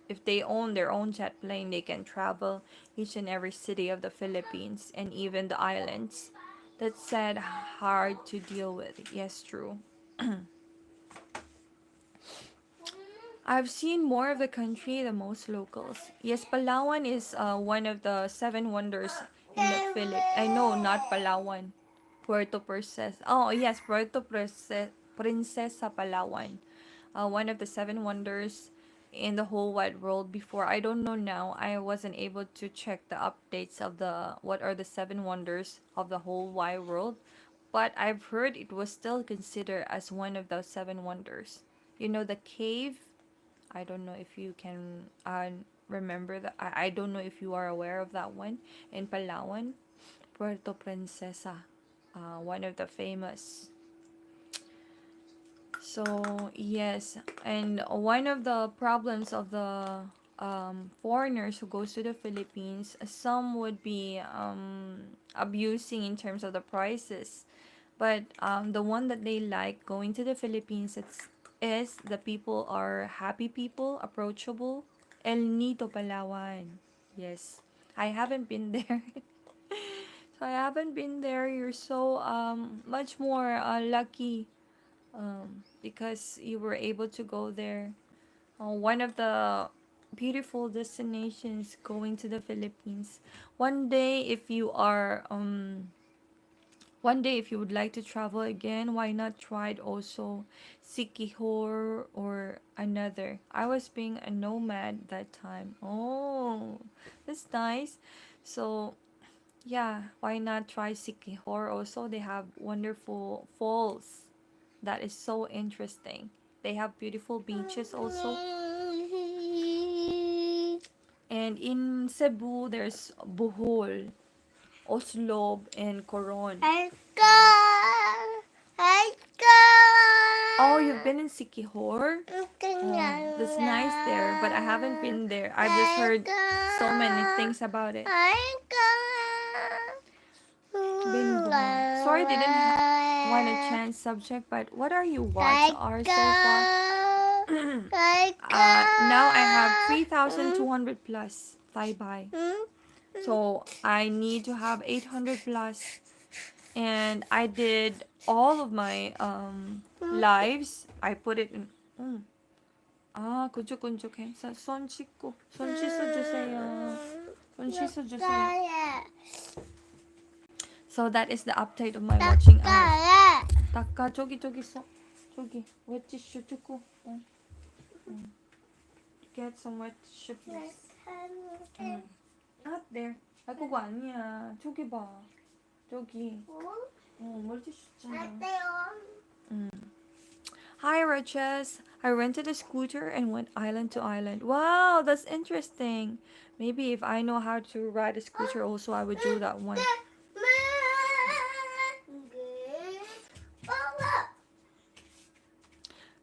if they own their own jet plane, they can travel each and every city of the Philippines and even the islands. That's sad, hard to deal with. Yes, true. I've seen more of the country than most locals. Yes, Palawan is one of the seven wonders in the Philippines. I know, not Palawan. Puerto Princesa. Oh, yes, Princesa Palawan. One of the seven wonders in the whole wide world before. I don't know now. I wasn't able to check the updates of the what are the seven wonders of the whole wide world, but I've heard it was still considered as one of those seven wonders. You know the cave. I don't know if you can remember that. I don't know if you are aware of that one in Palawan, Puerto Princesa, one of the famous. So yes, and one of the problems of the foreigners who goes to the Philippines, some would be abusing in terms of the prices, but the one that they like going to the Philippines, is the people are happy people, approachable. El Nido, Palawan. Yes, I haven't been there. So I haven't been there. You're so much more lucky because you were able to go there. One of the beautiful destinations going to the Philippines. One day, if you are one day if you would like to travel again, why not try it also Sikihor or another. I was being a nomad that time. Oh, that's nice. So yeah, why not try Sikihor also? They have wonderful falls that is so interesting. They have beautiful beaches also. And in Cebu, there's Bohol, Oslob, and Coron. Oh, you've been in Sikihor? Oh, that's nice there, but I haven't been there. I've just heard so many things about it. Been Bohol. Sorry, didn't want to change subject, but what are you watch are so far? Now I have 3,200 plus Thai baht. So I need to have 800 plus. And I did all of my lives. I put it in. 끈적끈적 해. 손 씻고. 손 씻어주세요. 손 씻어주세요. So that is the update of my watching hours. 닦아. 저기 있어. 저기. wet tissue 주고. Get some wet tissue please. Not there. 아, 그거 아니야. 저기 봐. 저기. 물티슈 있잖아. Hi, Raches. I rented a scooter and went island to island. Wow, that's interesting. Maybe if I know how to ride a scooter also, I would do that one.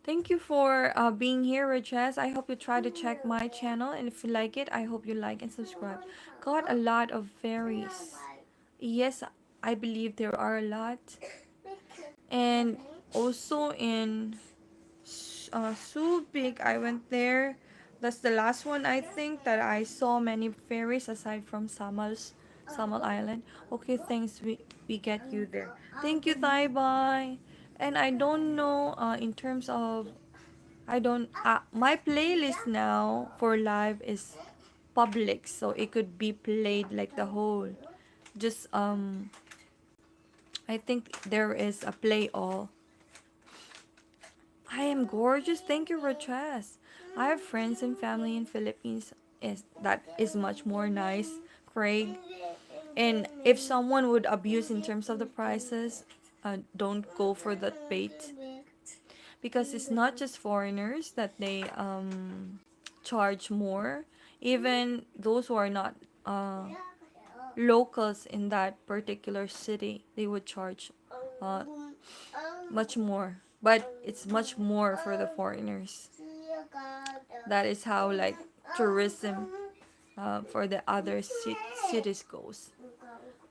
Thank you for being here, Raches. I hope you try to check my channel, and if you like it, I hope you like and subscribe. Got a lot of fairies. Yes, I believe there are a lot. And also in Subic, I went there. That's the last one I think that I saw many fairies aside from Samal Island. Okay, thanks. We get you there. Thank you, Thai bye. And I don't know in terms of I don't my playlist now for live is public, so it could be played like the whole. Just I think there is a play all. I am gorgeous. Thank you, Raches. I have friends and family in Philippines. That is much more nice, Craig. And if someone would abuse in terms of the prices, don't go for that bait, because it's not just foreigners that they charge more. Even those who are not locals in that particular city, they would charge uh, much more. But it's much more for the foreigners. That is how like tourism for the other cities goes.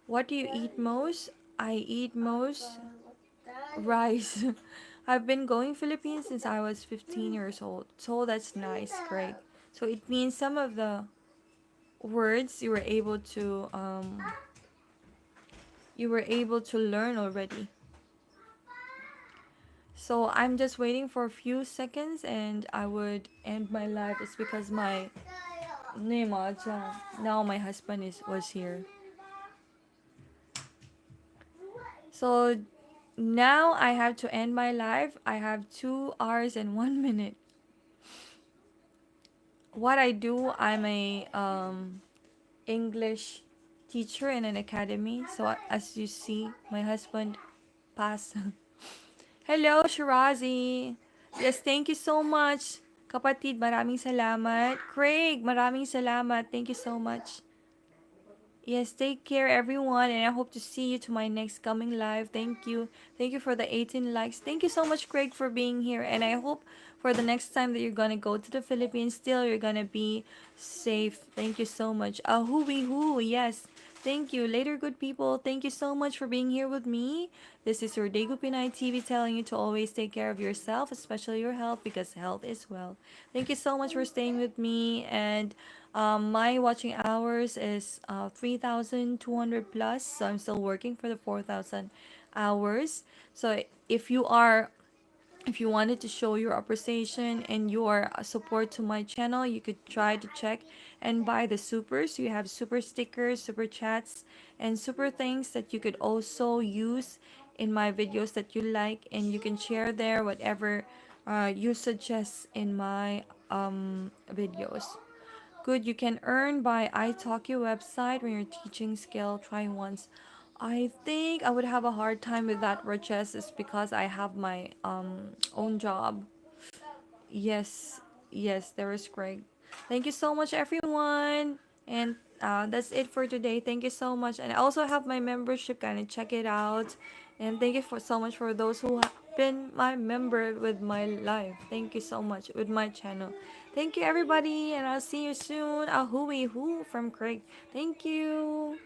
What do you eat most? I eat most rice. I've been going Philippines since I was 15 years old. So that's nice, Craig. So it means some of the words you were able to learn already. So I'm just waiting for a few seconds and I would end my live. It's because my now my husband was here. So now I have to end my live. I have 2 hours and 1 minute. What I do, I'm a English teacher in an academy. So as you see, my husband passed. Hello, Shirazi. Yes, thank you so much. Kapatid, maraming salamat. Craig, maraming salamat. Thank you so much. Yes, take care everyone and I hope to see you to my next coming live. Thank you. Thank you for the 18 likes. Thank you so much, Craig, for being here and I hope for the next time that you're gonna go to the Philippines still you're gonna be safe. Thank you so much. Hooey hoo, yes. Thank you. Later, good people. Thank you so much for being here with me. This is your DAEGU Pinay TV telling you to always take care of yourself, especially your health, because health is wealth. Thank you so much for staying with me. And my watching hours is 3,200 plus. So I'm still working for the 4,000 hours. So if you wanted to show your appreciation and your support to my channel, you could try to check and buy the supers. You have super stickers, super chats, and super things that you could also use in my videos that you like, and you can share there whatever you suggest in my videos. Good, you can earn by italki website when you're teaching skill. Try once. I think I would have a hard time with that, Roches, is because I have my own job. Yes, yes, there is Greg. Thank you so much, everyone. And that's it for today. Thank you so much. And I also have my membership. Kind of check it out. And thank you for so much for those who have been my member with my life. Thank you so much with my channel. Thank you, everybody. And I'll see you soon. A hooey hoo from Craig. Thank you.